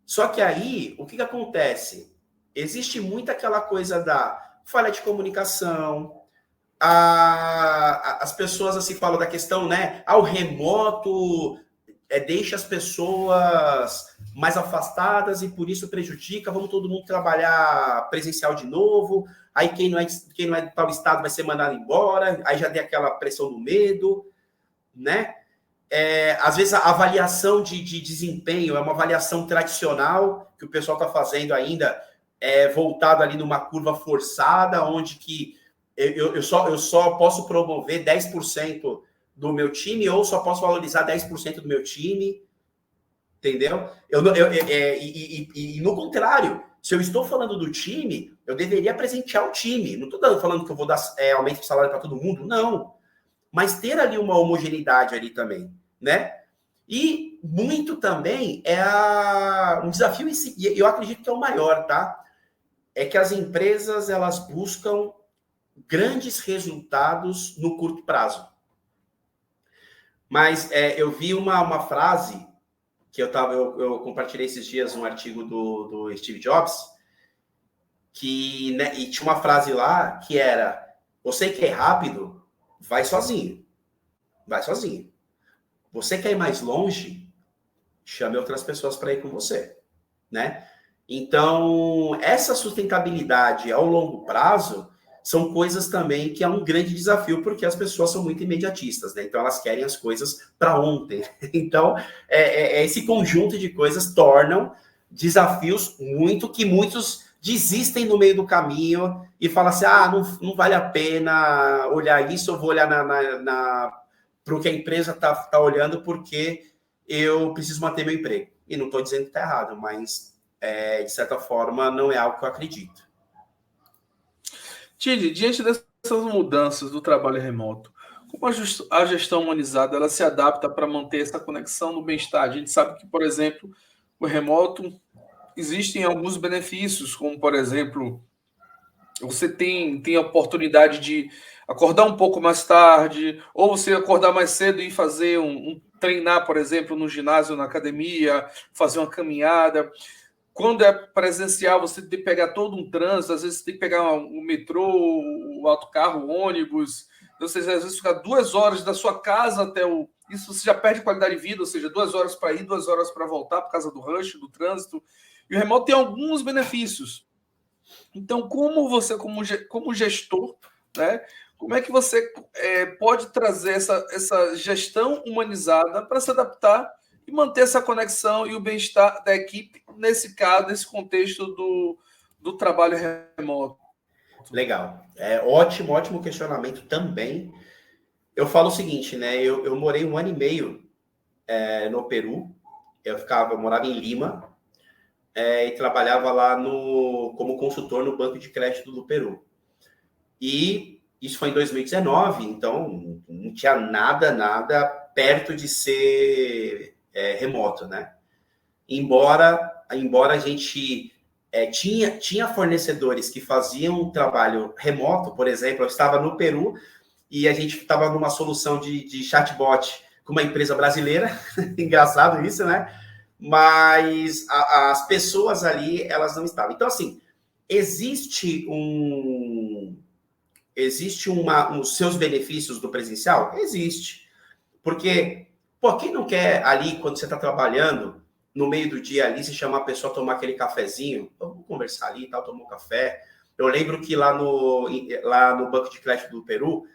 Só que aí, o que acontece? Existe muito aquela coisa da falha de comunicação, as pessoas assim falam da questão, né? O remoto deixa as pessoas mais afastadas e por isso prejudica, vamos todo mundo trabalhar presencial de novo, aí quem não é de tal estado vai ser mandado embora, aí já tem aquela pressão do medo, né? Às vezes a avaliação de desempenho é uma avaliação tradicional que o pessoal está fazendo ainda, voltado ali numa curva forçada, onde que eu só posso promover 10% do meu time ou só posso valorizar 10% do meu time, entendeu? E no contrário, se eu estou falando do time, eu deveria presentear o time. Não estou falando que eu vou dar aumento de salário para todo mundo, não. Mas ter ali uma homogeneidade ali também, né? E muito também um desafio, e eu acredito que é o maior, tá? É que as empresas, elas buscam grandes resultados no curto prazo. Mas eu vi uma frase que eu compartilhei esses dias um artigo do Steve Jobs, né, e tinha uma frase lá que era: você quer ir rápido, vai sozinho. Vai sozinho. Você quer ir mais longe, chame outras pessoas para ir com você, né? Então, essa sustentabilidade ao longo prazo são coisas também que é um grande desafio, porque as pessoas são muito imediatistas, né? Então, elas querem as coisas para ontem. Então, esse conjunto de coisas tornam desafios que muitos desistem no meio do caminho e falam assim, não vale a pena olhar isso, eu vou olhar para o que a empresa está olhando, porque eu preciso manter meu emprego. E não estou dizendo que está errado, mas, de certa forma, não é algo que eu acredito. Tid, diante dessas mudanças do trabalho remoto, como a gestão humanizada ela se adapta para manter essa conexão no bem-estar? A gente sabe que, por exemplo, o remoto existem alguns benefícios, como, por exemplo, você tem a oportunidade de acordar um pouco mais tarde, ou você acordar mais cedo e fazer treinar, por exemplo, no ginásio, na academia, fazer uma caminhada. Quando é presencial, você tem que pegar todo um trânsito, às vezes você tem que pegar o metrô, o autocarro, o ônibus, ou seja, às vezes ficar 2 horas da sua casa até isso você já perde qualidade de vida, ou seja, 2 horas para ir, 2 horas para voltar por causa do rush, do trânsito. E o remoto tem alguns benefícios. Então, como você, como gestor, né, como é que você pode trazer essa gestão humanizada para se adaptar e manter essa conexão e o bem-estar da equipe nesse caso, nesse contexto do trabalho remoto? Legal. Ótimo questionamento também. Eu falo o seguinte, né? Eu morei 1 ano e meio no Peru. Eu morava em Lima e trabalhava lá como consultor no Banco de Crédito do Peru. E isso foi em 2019, então não tinha nada perto de ser remoto, né? Embora a gente tinha fornecedores que faziam um trabalho remoto, por exemplo, eu estava no Peru e a gente estava numa solução de chatbot com uma empresa brasileira, engraçado isso, né? Mas as pessoas ali, elas não estavam. Então, assim, existe os seus benefícios do presencial? Existe. Porque, quem não quer ali, quando você está trabalhando, no meio do dia ali, se chamar a pessoa a tomar aquele cafezinho, vamos conversar ali e tal, tomar um café. Eu lembro que lá no Banco de Crédito do Peru,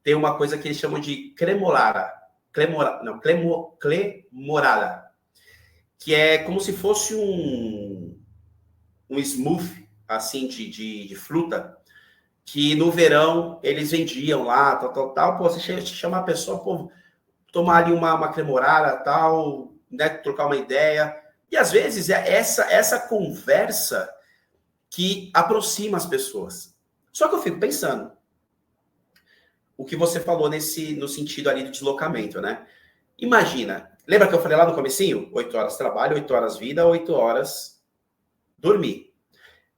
tem uma coisa que eles chamam de cremorada, que é como se fosse um smoothie, assim, de fruta, que no verão eles vendiam lá, tal. Pô, você chama a pessoa, pô, tomar ali uma cremorada, tal, né, trocar uma ideia. E às vezes é essa conversa que aproxima as pessoas. Só que eu fico pensando, o que você falou no sentido ali do deslocamento, né? Imagina, lembra que eu falei lá no comecinho? 8 horas trabalho, 8 horas vida, 8 horas dormir.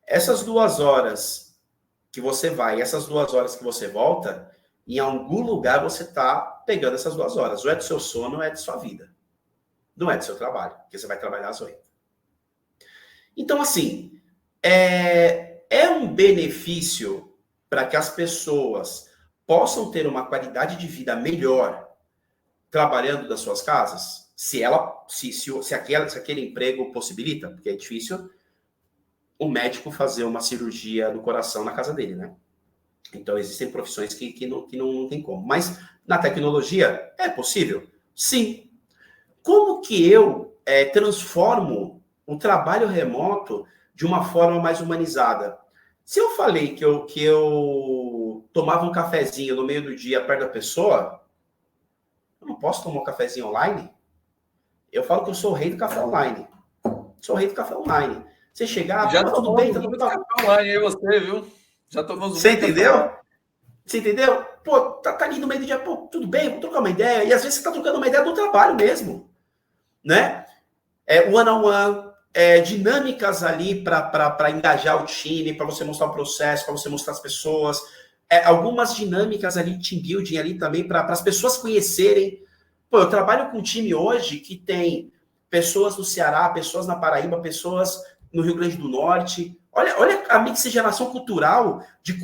Essas 2 horas que você vai, essas 2 horas que você volta, em algum lugar você está pegando essas 2 horas. Ou é do seu sono, ou é de sua vida. Não é do seu trabalho, porque você vai trabalhar às 8. Então, assim, é um benefício para que as pessoas possam ter uma qualidade de vida melhor trabalhando das suas casas? se aquele emprego possibilita, porque é difícil o médico fazer uma cirurgia do coração na casa dele, né? Então, existem profissões que não tem como. Mas, na tecnologia, é possível? Sim. Como que eu transformo o trabalho remoto de uma forma mais humanizada? Se eu falei que eu tomava um cafezinho no meio do dia perto da pessoa, eu não posso tomar um cafezinho online? Eu falo que eu sou o rei do café online. Sou o rei do café online. Você chegar, Já tudo bem, tomamos muito café online aí, você, viu? Já tomamos Você muito entendeu? café. Você entendeu? Pô, tá ali no meio do dia, pô, tudo bem, vamos trocar uma ideia. E às vezes você tá trocando uma ideia do trabalho mesmo, né? One-on-one, dinâmicas ali para engajar o time, para você mostrar o processo, para você mostrar as pessoas. Algumas dinâmicas ali, team building ali também, para as pessoas conhecerem. Pô, eu trabalho com um time hoje que tem pessoas no Ceará, pessoas na Paraíba, pessoas no Rio Grande do Norte. Olha a miscigenação cultural de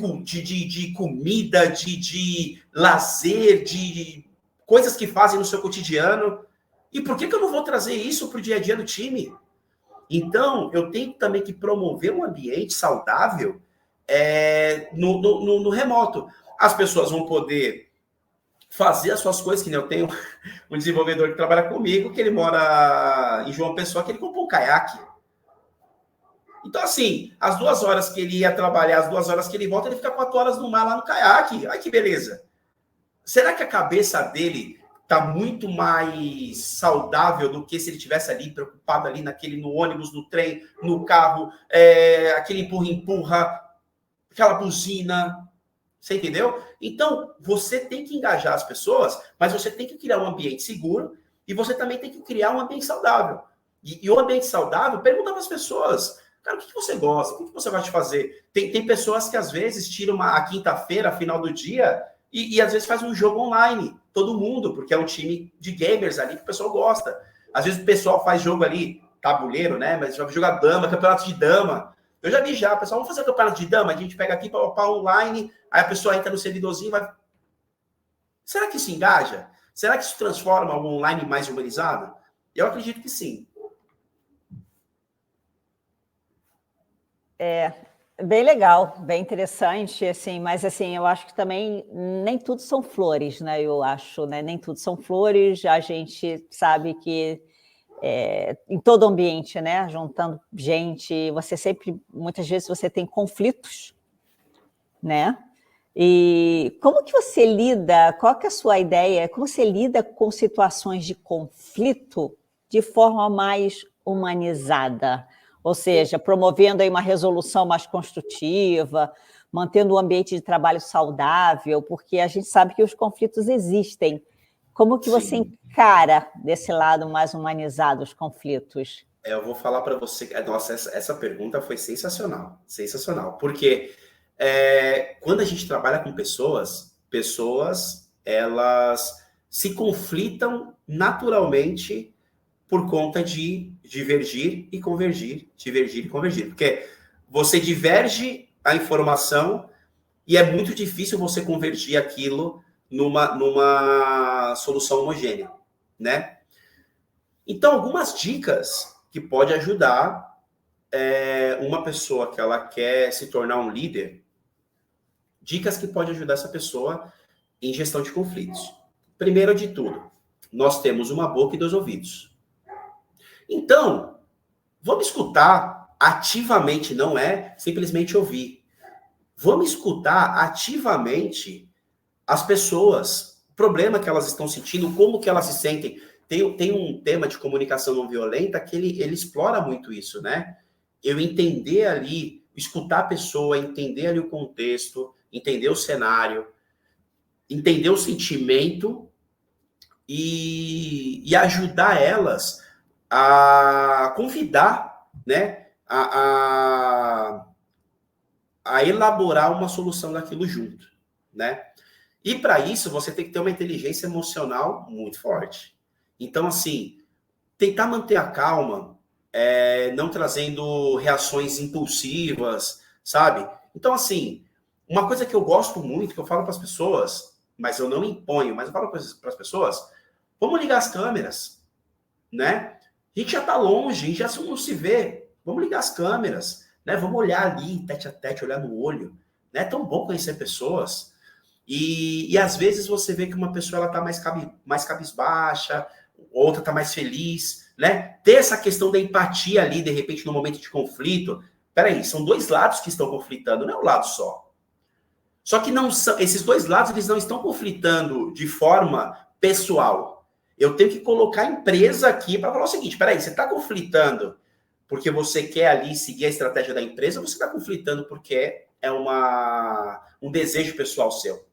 comida, de lazer, de coisas que fazem no seu cotidiano. E por que eu não vou trazer isso para o dia a dia do time? Então, eu tenho também que promover um ambiente saudável no remoto. As pessoas vão poder fazer as suas coisas, que nem eu tenho um desenvolvedor que trabalha comigo, que ele mora em João Pessoa, que ele comprou um caiaque. Então, assim, as 2 horas que ele ia trabalhar, as 2 horas que ele volta, ele fica 4 horas no mar lá no caiaque. Ai, que beleza. Será que a cabeça dele está muito mais saudável do que se ele estivesse ali, preocupado ali no ônibus, no trem, no carro, aquele empurra-empurra, aquela buzina? Você entendeu? Então, você tem que engajar as pessoas, mas você tem que criar um ambiente seguro e você também tem que criar um ambiente saudável. E o ambiente saudável, pergunta para as pessoas, cara, o que você gosta? O que você gosta de fazer? Tem pessoas que, às vezes, tiram a quinta-feira, final do dia, e às vezes faz um jogo online. Todo mundo, porque é um time de gamers ali que o pessoal gosta. Às vezes o pessoal faz jogo ali, tabuleiro, né? Mas joga dama, campeonato de dama. Eu já vi já, pessoal, vamos fazer campeonato de dama? A gente pega aqui para online, aí a pessoa entra no servidorzinho e vai... Será que isso engaja? Será que isso transforma o online mais humanizado? Eu acredito que sim. Bem legal, bem interessante, assim, mas assim, eu acho que também nem tudo são flores, né? Eu acho, né? Nem tudo são flores, a gente sabe que em todo ambiente, né? Juntando gente, você sempre, muitas vezes você tem conflitos, né? E como que você lida, qual que é a sua ideia, como você lida com situações de conflito de forma mais humanizada? Ou seja, promovendo aí uma resolução mais construtiva, mantendo o ambiente de trabalho saudável, porque a gente sabe que os conflitos existem. Como que você encara desse lado mais humanizado os conflitos? Eu vou falar para você, nossa, essa pergunta foi sensacional, sensacional, porque quando a gente trabalha com pessoas, elas se conflitam naturalmente por conta de divergir e convergir, divergir e convergir. Porque você diverge a informação e é muito difícil você convergir aquilo numa solução homogênea, né? Então, algumas dicas que pode ajudar uma pessoa que ela quer se tornar um líder, dicas que pode ajudar essa pessoa em gestão de conflitos. Primeiro de tudo, nós temos uma boca e 2 ouvidos. Então, vamos escutar ativamente, não é simplesmente ouvir. Vamos escutar ativamente as pessoas, o problema que elas estão sentindo, como que elas se sentem. Tem um tema de comunicação não violenta que ele explora muito isso, né? Eu entender ali, escutar a pessoa, entender ali o contexto, entender o cenário, entender o sentimento e ajudar elas a convidar, né, a elaborar uma solução daquilo junto, né? E para isso você tem que ter uma inteligência emocional muito forte. Então, assim, tentar manter a calma, não trazendo reações impulsivas, sabe? Então, assim, uma coisa que eu gosto muito, que eu falo para as pessoas, mas eu não imponho, mas eu falo para as pessoas, vamos ligar as câmeras. né? A gente já está longe, a gente já não se vê. Vamos ligar as câmeras, né? Vamos olhar ali, tete a tete, olhar no olho. Né? É tão bom conhecer pessoas. E às vezes você vê que uma pessoa está mais cabisbaixa, outra está mais feliz, né? Ter essa questão da empatia ali, de repente, no momento de conflito. Peraí, são dois lados que estão conflitando, não é um lado só. Só que não são, esses dois lados eles não estão conflitando de forma pessoal. Eu tenho que colocar a empresa aqui para falar o seguinte: peraí, você está conflitando porque você quer ali seguir a estratégia da empresa, ou você está conflitando porque é um desejo pessoal seu,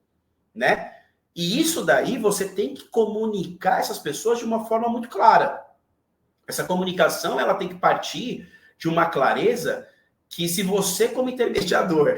né? E isso daí você tem que comunicar essas pessoas de uma forma muito clara. Essa comunicação ela tem que partir de uma clareza que, se você, como intermediador,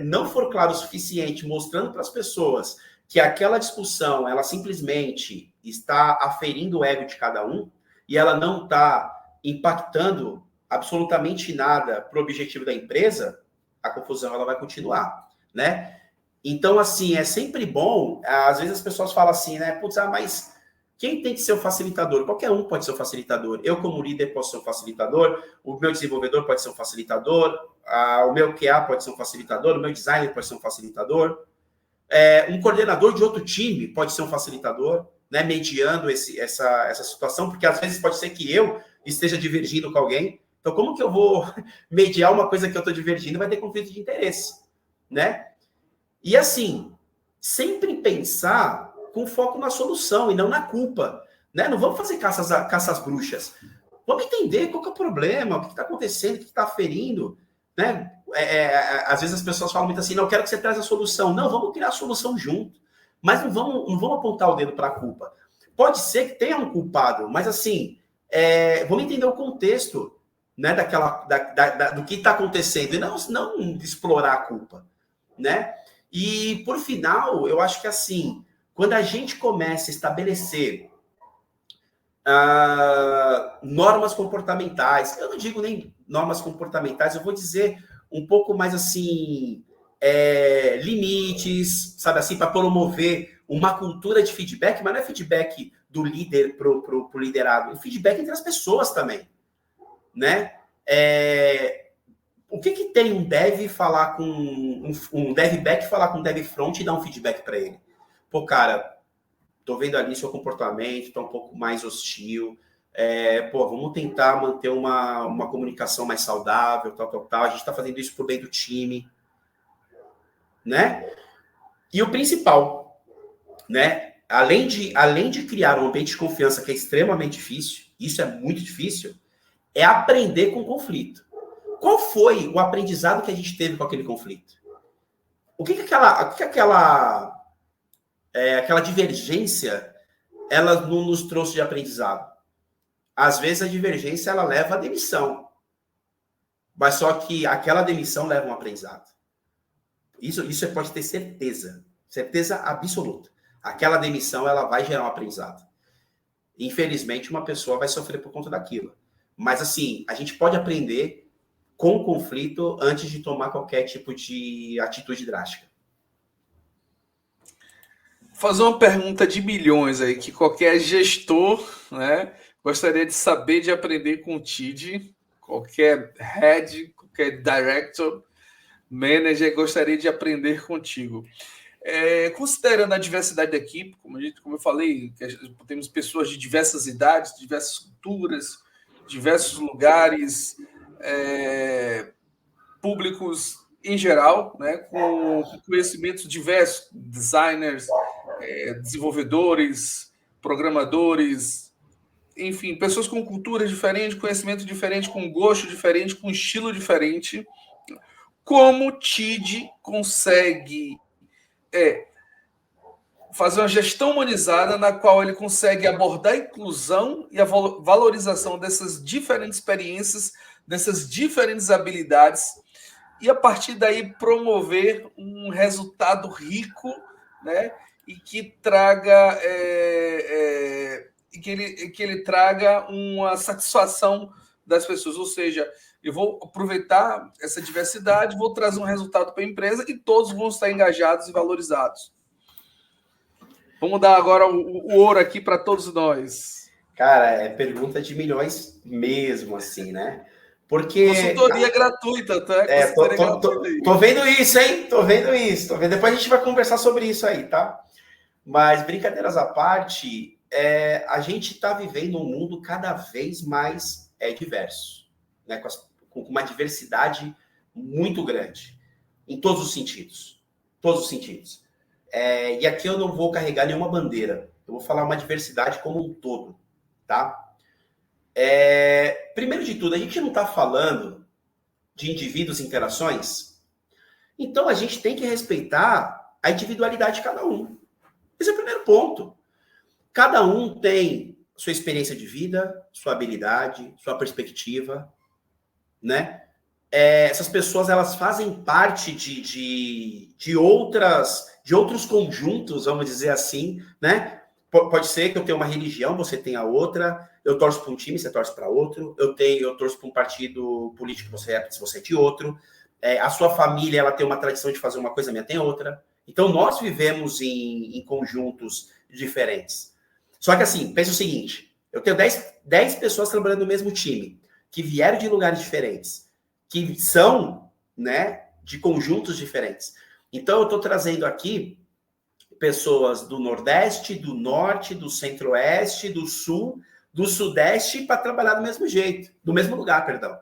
não for claro o suficiente, mostrando para as pessoas que aquela discussão, ela simplesmente está aferindo o ego de cada um e ela não está impactando absolutamente nada para o objetivo da empresa, a confusão ela vai continuar, né? Então, assim, é sempre bom, às vezes as pessoas falam assim, né? Putz, mas quem tem que ser o facilitador? Qualquer um pode ser o facilitador. Eu, como líder, posso ser um facilitador, o meu desenvolvedor pode ser um facilitador, o meu QA pode ser um facilitador, o meu designer pode ser um facilitador, um coordenador de outro time pode ser um facilitador, né, mediando essa situação, porque às vezes pode ser que eu esteja divergindo com alguém. Então, como que eu vou mediar uma coisa que eu estou divergindo? Vai ter conflito de interesse, né? E assim, sempre pensar com foco na solução e não na culpa, né? Não vamos fazer caça às bruxas. Vamos entender qual que é o problema, o que está acontecendo, o que está aferindo, né? Às vezes as pessoas falam muito assim, não, eu quero que você traga a solução. Não, vamos criar a solução junto. Mas não vamos apontar o dedo para a culpa. Pode ser que tenha um culpado, mas assim, vamos entender o contexto, né, do que está acontecendo e não explorar a culpa, né? E, por final, eu acho que assim, quando a gente começa a estabelecer normas comportamentais, eu não digo nem normas comportamentais, eu vou dizer um pouco mais assim, limites, sabe assim, para promover uma cultura de feedback, mas não é feedback do líder pro liderado, é feedback entre as pessoas também, né? O que tem um dev falar com um dev back falar com um dev front e dar um feedback para ele? Pô, cara, tô vendo ali seu comportamento, tá um pouco mais hostil, vamos tentar manter uma comunicação mais saudável, tal, a gente tá fazendo isso pro bem do time, né? E o principal, né? Além de criar um ambiente de confiança que é extremamente difícil, isso é muito difícil, é aprender com o conflito. Qual foi o aprendizado que a gente teve com aquele conflito? O que aquela divergência ela nos trouxe de aprendizado? Às vezes a divergência ela leva à demissão, mas só que aquela demissão leva a um aprendizado. Isso você pode ter certeza absoluta. Aquela demissão ela vai gerar um aprendizado. Infelizmente, uma pessoa vai sofrer por conta daquilo. Mas assim, a gente pode aprender com o conflito antes de tomar qualquer tipo de atitude drástica. Vou fazer uma pergunta de milhões aí, que qualquer gestor, né, gostaria de saber, de aprender com o TID, qualquer head, qualquer director, manager gostaria de aprender contigo. Considerando a diversidade da equipe, como eu falei, temos pessoas de diversas idades, diversas culturas, diversos lugares, públicos em geral, né, com conhecimentos diversos, designers, desenvolvedores, programadores, enfim, pessoas com cultura diferente, conhecimento diferente, com gosto diferente, com estilo diferente. Como o TID consegue fazer uma gestão humanizada na qual ele consegue abordar a inclusão e a valorização dessas diferentes experiências, dessas diferentes habilidades, e a partir daí promover um resultado rico, né, e que traga que ele traga uma satisfação das pessoas. Ou seja, eu vou aproveitar essa diversidade, vou trazer um resultado para a empresa e todos vão estar engajados e valorizados. Vamos dar agora o ouro aqui para todos nós. Cara, é pergunta de milhões mesmo, assim, né? Porque... Consultoria gratuita, tá? Consultoria gratuita aí. Tô vendo isso, hein? Tô vendo isso. Depois a gente vai conversar sobre isso aí, tá? Mas, brincadeiras à parte, a gente está vivendo um mundo cada vez mais diverso, né? Com uma diversidade muito grande, em todos os sentidos. Todos os sentidos. E aqui eu não vou carregar nenhuma bandeira. Eu vou falar uma diversidade como um todo, tá? Primeiro de tudo, a gente não está falando de indivíduos e interações, então a gente tem que respeitar a individualidade de cada um. Esse é o primeiro ponto. Cada um tem sua experiência de vida, sua habilidade, sua perspectiva, né? Essas pessoas, elas fazem parte de outros conjuntos, vamos dizer assim, né? Pode ser que eu tenha uma religião, você tenha outra, eu torço para um time, você torce para outro, eu torço para um partido político, você é de outro, a sua família, ela tem uma tradição de fazer uma coisa, a minha tem outra. Então, nós vivemos em conjuntos diferentes. Só que assim, pensa o seguinte, eu tenho 10 pessoas trabalhando no mesmo time, que vieram de lugares diferentes, que são, né, de conjuntos diferentes. Então, eu estou trazendo aqui pessoas do Nordeste, do Norte, do Centro-Oeste, do Sul, do Sudeste, para trabalhar do mesmo jeito, do mesmo lugar, perdão.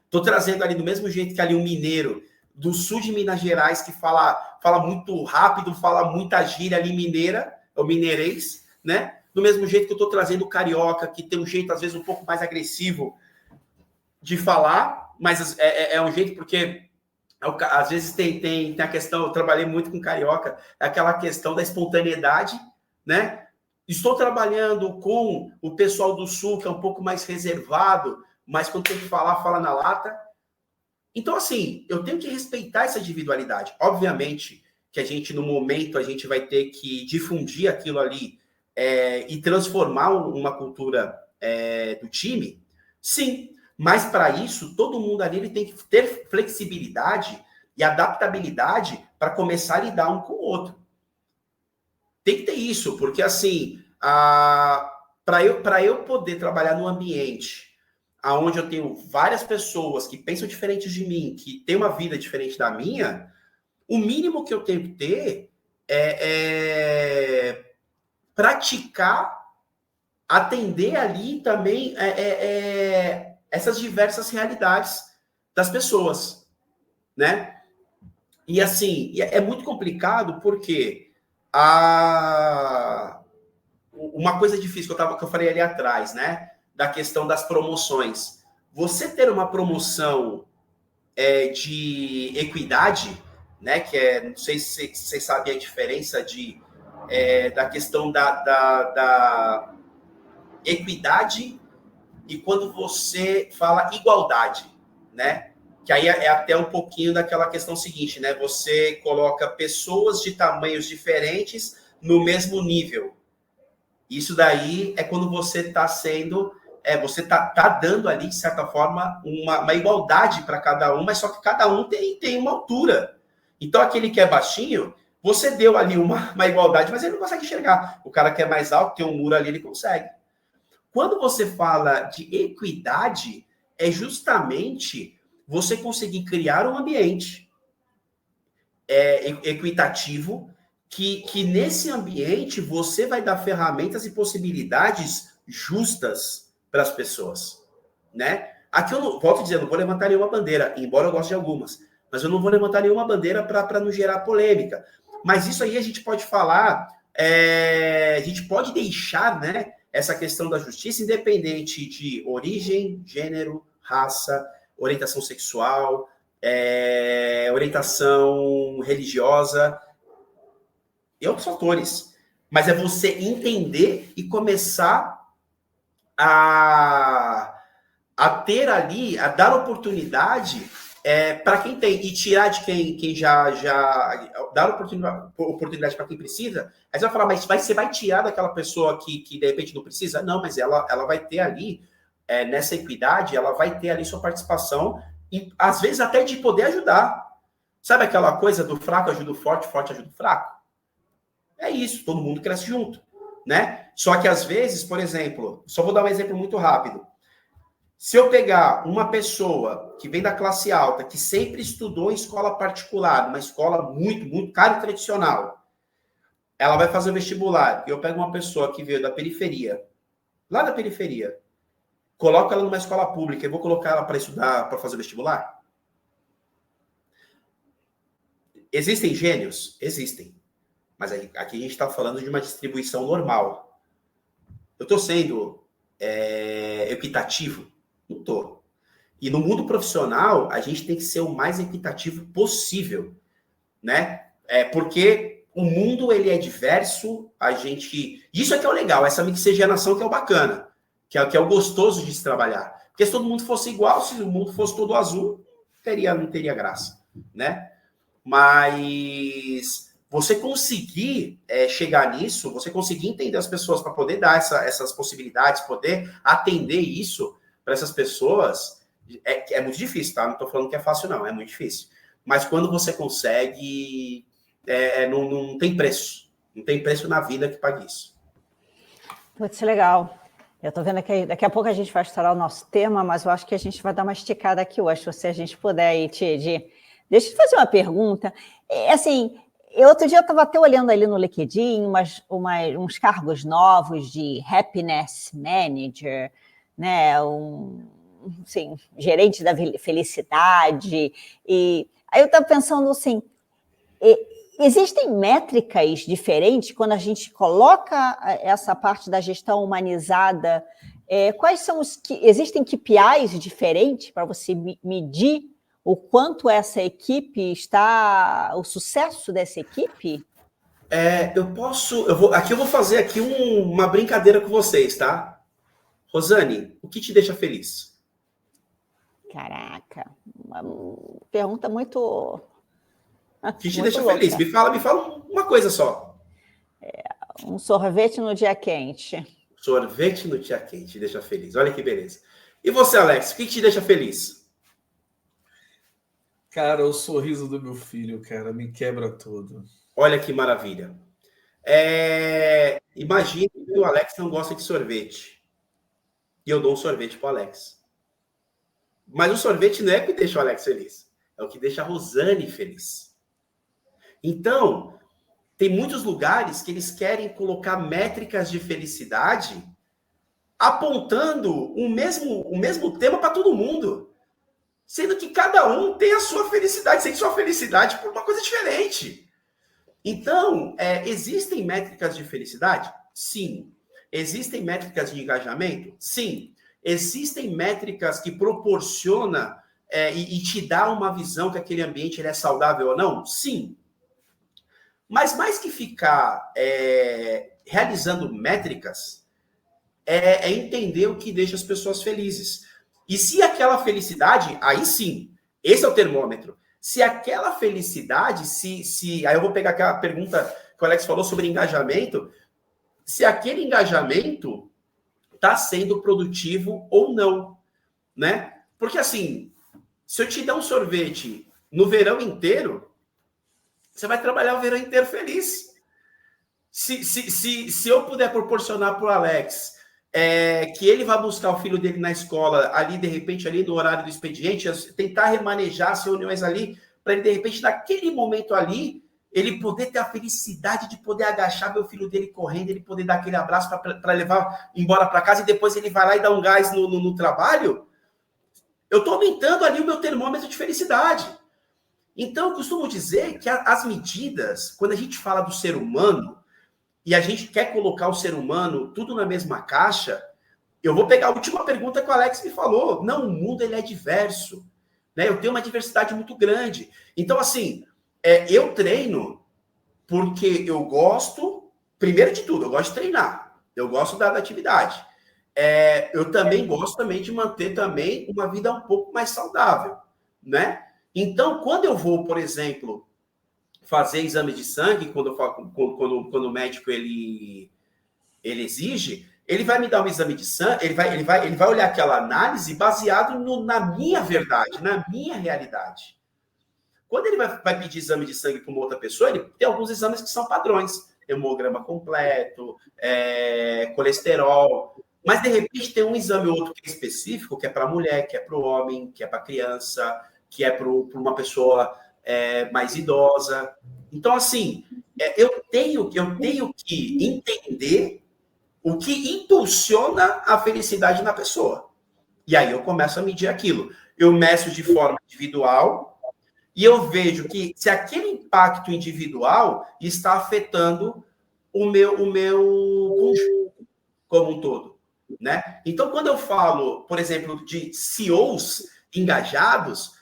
Estou trazendo ali do mesmo jeito que ali um mineiro do sul de Minas Gerais, que fala muito rápido, fala muita gíria ali mineira, é o mineirês, né? Do mesmo jeito que eu estou trazendo o carioca, que tem um jeito, às vezes, um pouco mais agressivo de falar, mas é um jeito porque... Às vezes tem a questão, eu trabalhei muito com carioca, é aquela questão da espontaneidade, né? Estou trabalhando com o pessoal do sul, que é um pouco mais reservado, mas quando tem que falar, fala na lata. Então, assim, eu tenho que respeitar essa individualidade. Obviamente que a gente, no momento, a gente vai ter que difundir aquilo ali e transformar uma cultura do time, sim. Mas, para isso, todo mundo ali ele tem que ter flexibilidade e adaptabilidade para começar a lidar um com o outro. Tem que ter isso, porque, assim, para eu poder trabalhar num ambiente onde eu tenho várias pessoas que pensam diferente de mim, que têm uma vida diferente da minha, o mínimo que eu tenho que ter é praticar, atender ali também essas diversas realidades das pessoas, né? E assim, é muito complicado porque uma coisa difícil que eu falei ali atrás, né? Da questão das promoções. Você ter uma promoção de equidade, né? Que não sei se vocês sabem a diferença da questão da equidade e quando você fala igualdade, né? Que aí é até um pouquinho daquela questão seguinte, né? Você coloca pessoas de tamanhos diferentes no mesmo nível. Isso daí é quando você está sendo... você tá dando ali, de certa forma, uma igualdade para cada um, mas só que cada um tem uma altura. Então, aquele que é baixinho, você deu ali uma igualdade, mas ele não consegue enxergar. O cara que é mais alto, tem um muro ali, ele consegue. Quando você fala de equidade, é justamente você conseguir criar um ambiente equitativo, que nesse ambiente você vai dar ferramentas e possibilidades justas para as pessoas, né? Aqui eu não, volto a dizer, eu não vou levantar nenhuma bandeira, embora eu goste de algumas, mas eu não vou levantar nenhuma bandeira para não gerar polêmica. Mas isso aí a gente pode falar, a gente pode deixar, né, essa questão da justiça independente de origem, gênero, raça, orientação sexual, orientação religiosa e outros fatores. Mas é você entender e começar a ter ali, a dar oportunidade para quem tem, e tirar de quem já dar oportunidade para quem precisa. Aí você vai falar, mas você vai tirar daquela pessoa que de repente não precisa? Não, mas ela vai ter ali, nessa equidade, ela vai ter ali sua participação, e às vezes até de poder ajudar. Sabe aquela coisa do fraco ajuda o forte, forte ajuda o fraco? É isso, todo mundo cresce junto. né? Só que às vezes, por exemplo, só vou dar um exemplo muito rápido. Se eu pegar uma pessoa que vem da classe alta, que sempre estudou em escola particular, uma escola muito, muito cara e tradicional, ela vai fazer o vestibular, e eu pego uma pessoa que veio da periferia, lá da periferia, coloco ela numa escola pública, eu vou colocar ela para estudar, para fazer o vestibular? Existem gênios? Existem. Mas aqui a gente está falando de uma distribuição normal. Eu estou sendo equitativo? Não estou. E no mundo profissional, a gente tem que ser o mais equitativo possível, né? Porque o mundo, ele é diverso, Isso é que é o legal, essa mixigenação que é o bacana, que é o gostoso de se trabalhar. Porque se todo mundo fosse igual, se o mundo fosse todo azul, não teria graça, né? Mas você conseguir chegar nisso, você conseguir entender as pessoas para poder dar essas possibilidades, poder atender isso para essas pessoas, é muito difícil, tá? Não estou falando que é fácil, não, é muito difícil. Mas quando você consegue, não tem preço. Não tem preço na vida que pague isso. Putz, legal. Eu estou vendo que daqui a pouco a gente vai estourar o nosso tema, mas eu acho que a gente vai dar uma esticada aqui hoje, se a gente puder aí, Tid. Deixa eu te fazer uma pergunta. Assim, outro dia eu estava até olhando ali no LinkedIn uns cargos novos de Happiness Manager, né? Assim, gerente da felicidade. E aí eu estava pensando assim, existem métricas diferentes quando a gente coloca essa parte da gestão humanizada? Quais são existem KPIs diferentes para você medir o quanto essa equipe o sucesso dessa equipe? Aqui eu vou fazer uma brincadeira com vocês, tá? Rosane, o que te deixa feliz? Caraca, uma pergunta muito... O que te deixa feliz? Me fala uma coisa só. Um sorvete no dia quente. Sorvete no dia quente te deixa feliz. Olha que beleza. E você, Alex, o que te deixa feliz? Cara, o sorriso do meu filho, cara, me quebra tudo. Olha que maravilha. Imagine que o Alex não gosta de sorvete. E eu dou um sorvete pro Alex. Mas o sorvete não é o que deixa o Alex feliz. É o que deixa a Rosane feliz. Então, tem muitos lugares que eles querem colocar métricas de felicidade apontando o mesmo tema para todo mundo. Sendo que cada um tem a sua felicidade, sente sua felicidade por uma coisa diferente. Então, existem métricas de felicidade? Sim. Existem métricas de engajamento? Sim. Existem métricas que proporcionam e te dá uma visão que aquele ambiente ele é saudável ou não? Sim. Mas mais que ficar realizando métricas, é entender o que deixa as pessoas felizes. E se aquela felicidade, aí sim, esse é o termômetro. Se aquela felicidade, aí eu vou pegar aquela pergunta que o Alex falou sobre engajamento, se aquele engajamento está sendo produtivo ou não, né? Porque assim, se eu te der um sorvete no verão inteiro, você vai trabalhar o verão inteiro feliz. Se eu puder proporcionar para o Alex que ele vai buscar o filho dele na escola, ali, de repente, ali no horário do expediente, tentar remanejar as reuniões ali, para ele, de repente, naquele momento ali, ele poder ter a felicidade de poder agachar, ver o filho dele correndo, ele poder dar aquele abraço para levar embora para casa, e depois ele vai lá e dá um gás no trabalho, eu estou aumentando ali o meu termômetro de felicidade. Então, eu costumo dizer que as medidas, quando a gente fala do ser humano, e a gente quer colocar o ser humano tudo na mesma caixa, eu vou pegar a última pergunta que o Alex me falou. Não, o mundo ele é diverso. Né? Eu tenho uma diversidade muito grande. Então, assim, eu treino porque eu gosto, primeiro de tudo, eu gosto de treinar. Eu gosto da atividade. Eu também gosto também de manter também uma vida um pouco mais saudável. Né? Então, quando eu vou, por exemplo, fazer exame de sangue, quando o médico ele exige, ele vai me dar um exame de sangue, ele vai olhar aquela análise baseado na minha verdade, na minha realidade. Quando ele vai pedir exame de sangue para uma outra pessoa, ele tem alguns exames que são padrões. hemograma completo, colesterol. Mas, de repente, tem um exame ou outro que é específico, que é para mulher, que é para o homem, que é para criança, que é para uma pessoa mais idosa. Então, assim, eu tenho que entender o que impulsiona a felicidade na pessoa. E aí eu começo a medir aquilo. Eu meço de forma individual e eu vejo que se aquele impacto individual está afetando o meu conjunto como um todo, né? Então, quando eu falo, por exemplo, de CEOs engajados,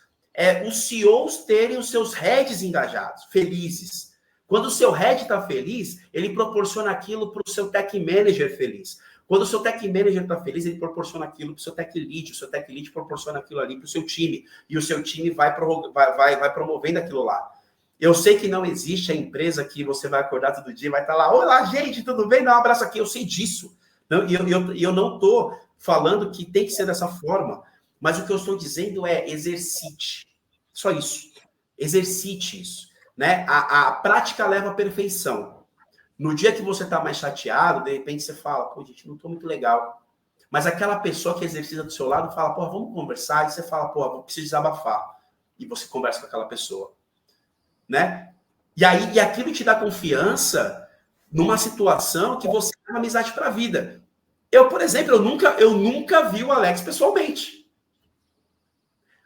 os CEOs terem os seus heads engajados, felizes. Quando o seu head está feliz, ele proporciona aquilo para o seu tech manager feliz. Quando o seu tech manager está feliz, ele proporciona aquilo para o seu tech lead. O seu tech lead proporciona aquilo ali para o seu time. E o seu time vai promovendo aquilo lá. Eu sei que não existe a empresa que você vai acordar todo dia e vai estar lá, olá, gente, tudo bem? Dá um abraço aqui. Eu sei disso. E eu não estou falando que tem que ser dessa forma. Mas o que eu estou dizendo é exercite. Só isso. Exercite isso. Né? A prática leva à perfeição. No dia que você está mais chateado, de repente você fala, pô, gente, não estou muito legal. Mas aquela pessoa que exercita do seu lado fala, pô, vamos conversar. E você fala, pô, eu preciso desabafar. E você conversa com aquela pessoa. Né? E aquilo te dá confiança numa situação que você tem uma amizade para a vida. Eu, por exemplo, eu nunca vi o Alex pessoalmente.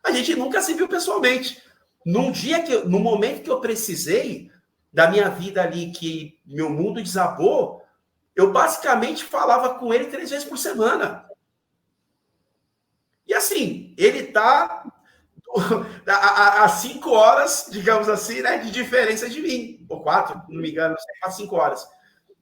A gente nunca se viu pessoalmente. No momento que eu precisei da minha vida ali, que meu mundo desabou, eu basicamente falava com ele 3 vezes por semana. E assim, ele tá a 5 horas, digamos assim, né, de diferença de mim. Ou 4, não me engano, 4, 5 horas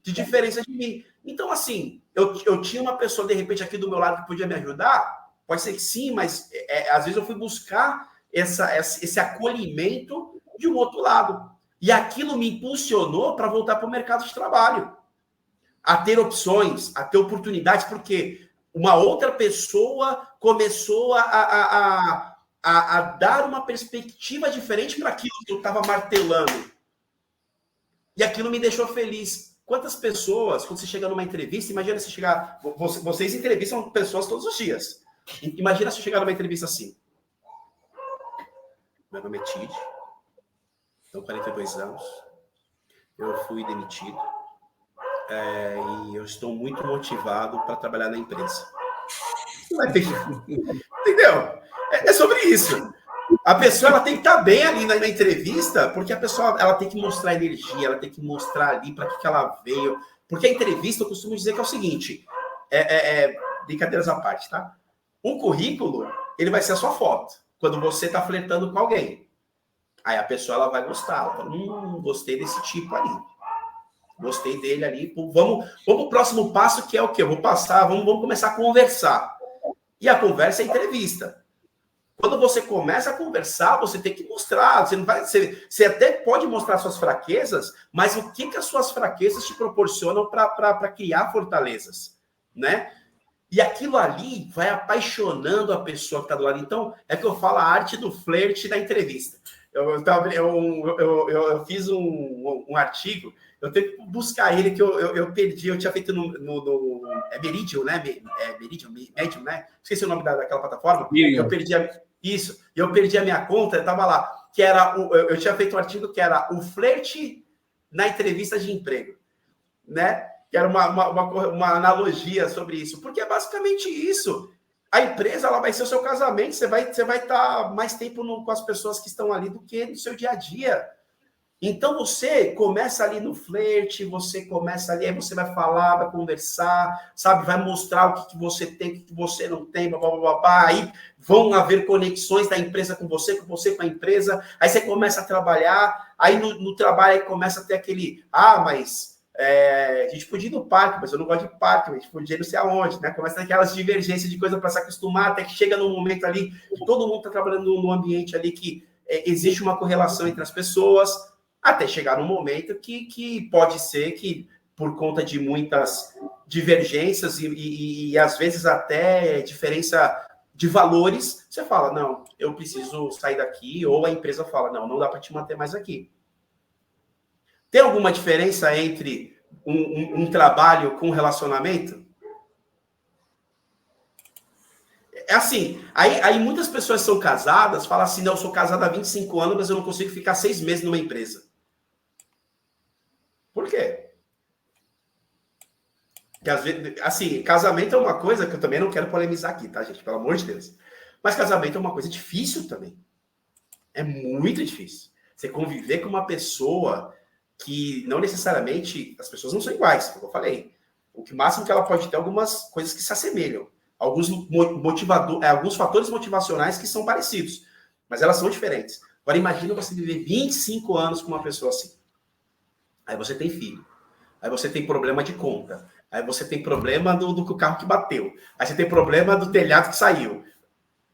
de diferença de mim. Então, assim, eu tinha uma pessoa, de repente, aqui do meu lado que podia me ajudar? Pode ser que sim, mas às vezes eu fui buscar esse acolhimento de um outro lado. E aquilo me impulsionou para voltar para o mercado de trabalho. A ter opções, a ter oportunidades, porque uma outra pessoa começou a dar uma perspectiva diferente para aquilo que eu estava martelando. E aquilo me deixou feliz. Quantas pessoas, quando você chega numa entrevista, imagina você chegar... Vocês entrevistam pessoas todos os dias. Imagina se chegar numa entrevista assim. Meu nome é Tid, tenho 42 anos, eu fui demitido e eu estou muito motivado para trabalhar na empresa. Entendeu? É sobre isso. A pessoa ela tem que estar bem ali na entrevista, porque a pessoa ela tem que mostrar energia, ela tem que mostrar ali para que ela veio. Porque a entrevista, eu costumo dizer que é o seguinte, brincadeiras à parte, tá? O currículo, ele vai ser a sua foto. Quando você está flertando com alguém. Aí a pessoa ela vai gostar. Ela fala, gostei desse tipo ali. Gostei dele ali. Vamos para o próximo passo, que é o quê? Eu vou passar, vamos começar a conversar. E a conversa é entrevista. Quando você começa a conversar, você tem que mostrar. Você até pode mostrar suas fraquezas, mas o que as suas fraquezas te proporcionam para criar fortalezas, né? E aquilo ali vai apaixonando a pessoa que está do lado. Então, é que eu falo a arte do flerte na entrevista. Eu fiz um artigo, eu tenho que buscar ele, que eu perdi, eu tinha feito no Meridian, né? Medium, né? Esqueci o nome daquela plataforma. Eu perdi a minha conta, estava lá, que era eu tinha feito um artigo que era o flerte na entrevista de emprego, né? Que era uma analogia sobre isso, porque é basicamente isso. A empresa ela vai ser o seu casamento, você vai estar mais tempo com as pessoas que estão ali do que no seu dia a dia. Então você começa ali no flerte, você começa ali, aí você vai falar, vai conversar, sabe, vai mostrar o que você tem, o que você não tem, blá, blá, blá, blá. Aí vão haver conexões da empresa com você com a empresa, aí você começa a trabalhar, aí no trabalho aí começa a ter aquele, mas a gente podia ir no parque, mas eu não gosto de parque, a gente podia ir não sei aonde, né? Começa aquelas divergências de coisa para se acostumar, até que chega num momento ali que todo mundo está trabalhando num ambiente ali que existe uma correlação entre as pessoas, até chegar num momento que pode ser que, por conta de muitas divergências e às vezes até diferença de valores, você fala, não, eu preciso sair daqui, ou a empresa fala, não dá para te manter mais aqui. Tem alguma diferença entre um trabalho com relacionamento? É assim, aí muitas pessoas são casadas, falam assim, não, eu sou casado há 25 anos, mas eu não consigo ficar 6 meses numa empresa. Por quê? Porque, às vezes, assim, casamento é uma coisa que eu também não quero polemizar aqui, tá, gente? Pelo amor de Deus. Mas casamento é uma coisa difícil também. É muito difícil. Você conviver com uma pessoa que não necessariamente... As pessoas não são iguais, como eu falei. O que máximo que ela pode ter algumas coisas que se assemelham. Alguns fatores motivacionais que são parecidos, mas elas são diferentes. Agora, imagina você viver 25 anos com uma pessoa assim. Aí você tem filho. Aí você tem problema de conta. Aí você tem problema do carro que bateu. Aí você tem problema do telhado que saiu.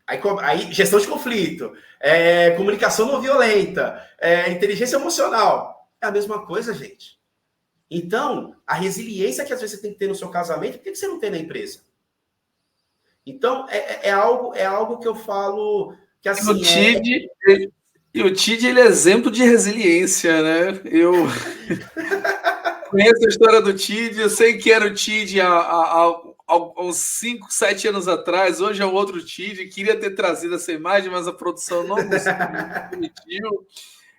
Aí gestão de conflito, comunicação não violenta, inteligência emocional. É a mesma coisa, gente. Então, a resiliência que às vezes você tem que ter no seu casamento, por que você não tem na empresa? Então, é algo que eu falo que assim... E o TID, ele é exemplo de resiliência, né? Eu conheço a história do TID, eu sei que era o TID há uns 5, 7 anos atrás, hoje é o outro TID, queria ter trazido essa imagem, mas a produção não permitiu.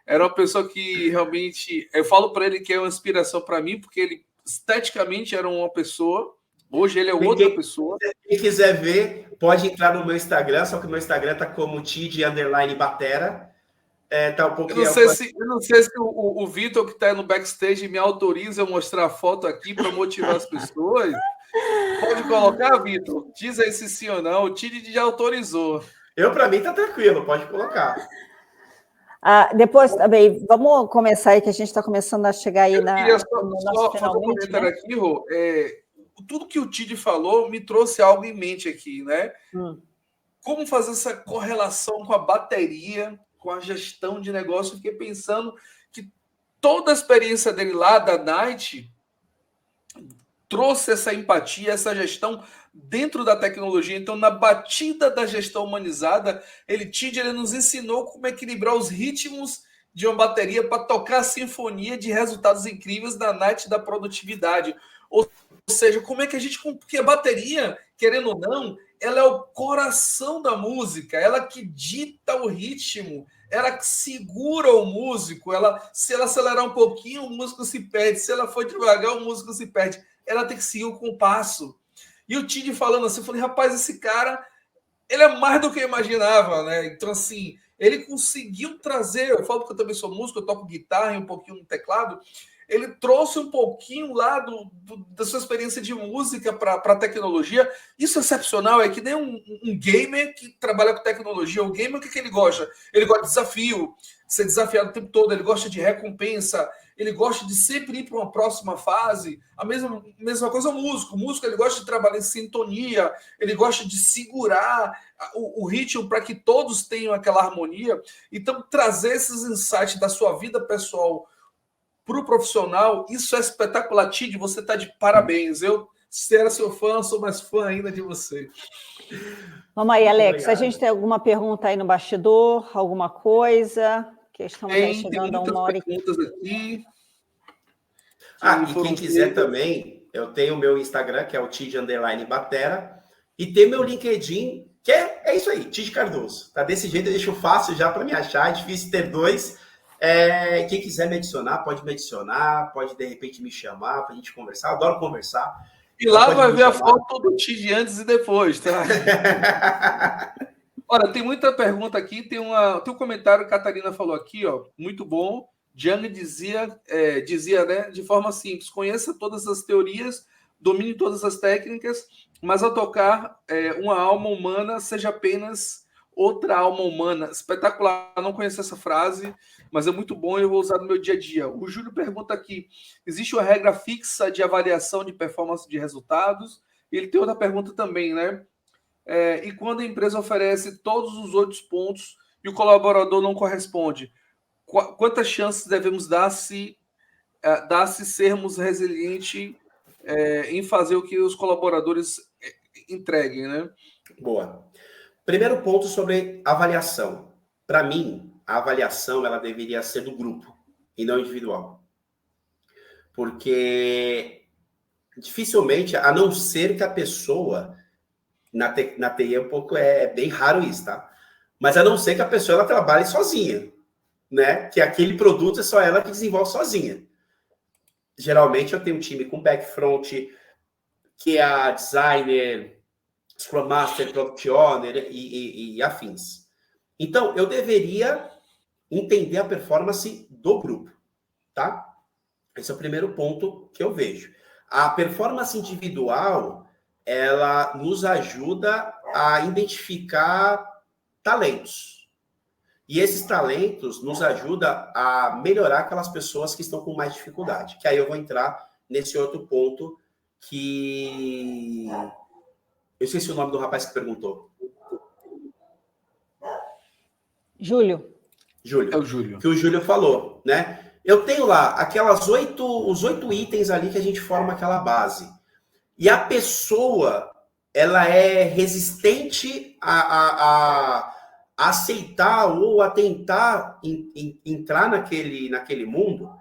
Era uma pessoa que realmente... Eu falo para ele que é uma inspiração para mim, porque ele esteticamente era uma pessoa... Hoje ele é outra pessoa. Quem quiser ver, pode entrar no meu Instagram, só que o meu Instagram tá como TID_Batera. Tá um pouquinho... Eu não sei se o Vitor, que está no backstage, me autoriza a mostrar a foto aqui para motivar as pessoas. Pode colocar, Vitor? Diz aí se sim ou não. O TID já autorizou. Para mim, tá tranquilo, pode colocar. Depois também, vamos começar aí, que a gente está começando a chegar aí no nosso fazer um comentário, né? Aqui, Rô. Tudo que o TID falou me trouxe algo em mente aqui, né? Como fazer essa correlação com a bateria, com a gestão de negócio? Eu fiquei pensando que toda a experiência dele lá da Night trouxe essa empatia, essa gestão dentro da tecnologia. Então, na batida da gestão humanizada, TID nos ensinou como equilibrar os ritmos de uma bateria para tocar a sinfonia de resultados incríveis da Night da produtividade. Ou seja, como é que a gente... Porque a bateria, querendo ou não, ela é o coração da música, ela que dita o ritmo, ela que segura o músico, se ela acelerar um pouquinho, o músico se perde, se ela for devagar, o músico se perde. Ela tem que seguir o compasso. E o TID falando assim, eu falei, rapaz, esse cara, ele é mais do que eu imaginava, né? Então, assim, ele conseguiu trazer, eu falo porque eu também sou músico, eu toco guitarra e um pouquinho no teclado, ele trouxe um pouquinho lá da sua experiência de música para a tecnologia. Isso é excepcional, é que nem um gamer que trabalha com tecnologia. O gamer, o que ele gosta? Ele gosta de desafio, ser desafiado o tempo todo, ele gosta de recompensa, ele gosta de sempre ir para uma próxima fase. A mesma coisa o músico. O músico, ele gosta de trabalhar em sintonia, ele gosta de segurar o ritmo para que todos tenham aquela harmonia. Então, trazer esses insights da sua vida pessoal para o profissional, isso é espetacular. TID, você está de parabéns. Eu, se era seu fã, sou mais fã ainda de você. Vamos aí, Alex. A gente tem alguma pergunta aí no bastidor? Alguma coisa? Que estamos aí chegando a uma hora. Tem muitas perguntas aqui. E quem quiser também, eu tenho o meu Instagram, que é o TID_Batera, e tem meu LinkedIn, que é isso aí, TID Cardoso. Tá desse jeito, eu deixo fácil já para me achar, é difícil ter dois. Quem quiser me adicionar, pode me adicionar, pode de repente me chamar para a gente conversar. Eu adoro conversar. E lá vai ver a foto do TID antes e depois, tá? Olha, tem muita pergunta aqui. Tem um comentário que a Catarina falou aqui, ó, muito bom. Jung dizia, né, de forma simples: conheça todas as teorias, domine todas as técnicas, mas ao tocar uma alma humana, seja apenas outra alma humana. Espetacular, não conheço essa frase, mas é muito bom e eu vou usar no meu dia a dia. O Júlio pergunta aqui: existe uma regra fixa de avaliação de performance de resultados? Ele tem outra pergunta também, né? E quando a empresa oferece todos os outros pontos e o colaborador não corresponde, quantas chances devemos dar se sermos resilientes em fazer o que os colaboradores entreguem, né? Boa. Primeiro ponto sobre avaliação. Para mim, a avaliação ela deveria ser do grupo e não individual. porque dificilmente, a não ser que a pessoa, na TI é bem raro isso, tá? Mas a não ser que a pessoa ela trabalhe sozinha, né? Que aquele produto é só ela que desenvolve sozinha. Geralmente eu tenho um time com back front, que é a designer, Scrum Master, Product Owner e afins. Então, eu deveria entender a performance do grupo, tá? Esse é o primeiro ponto que eu vejo. A performance individual, ela nos ajuda a identificar talentos. E esses talentos nos ajudam a melhorar aquelas pessoas que estão com mais dificuldade. Que aí eu vou entrar nesse outro ponto que... Eu esqueci o nome do rapaz que perguntou. Júlio. É o Júlio. Que o Júlio falou, né? Eu tenho lá os 8 itens ali que a gente forma aquela base. E a pessoa, ela é resistente a aceitar ou a tentar entrar naquele mundo.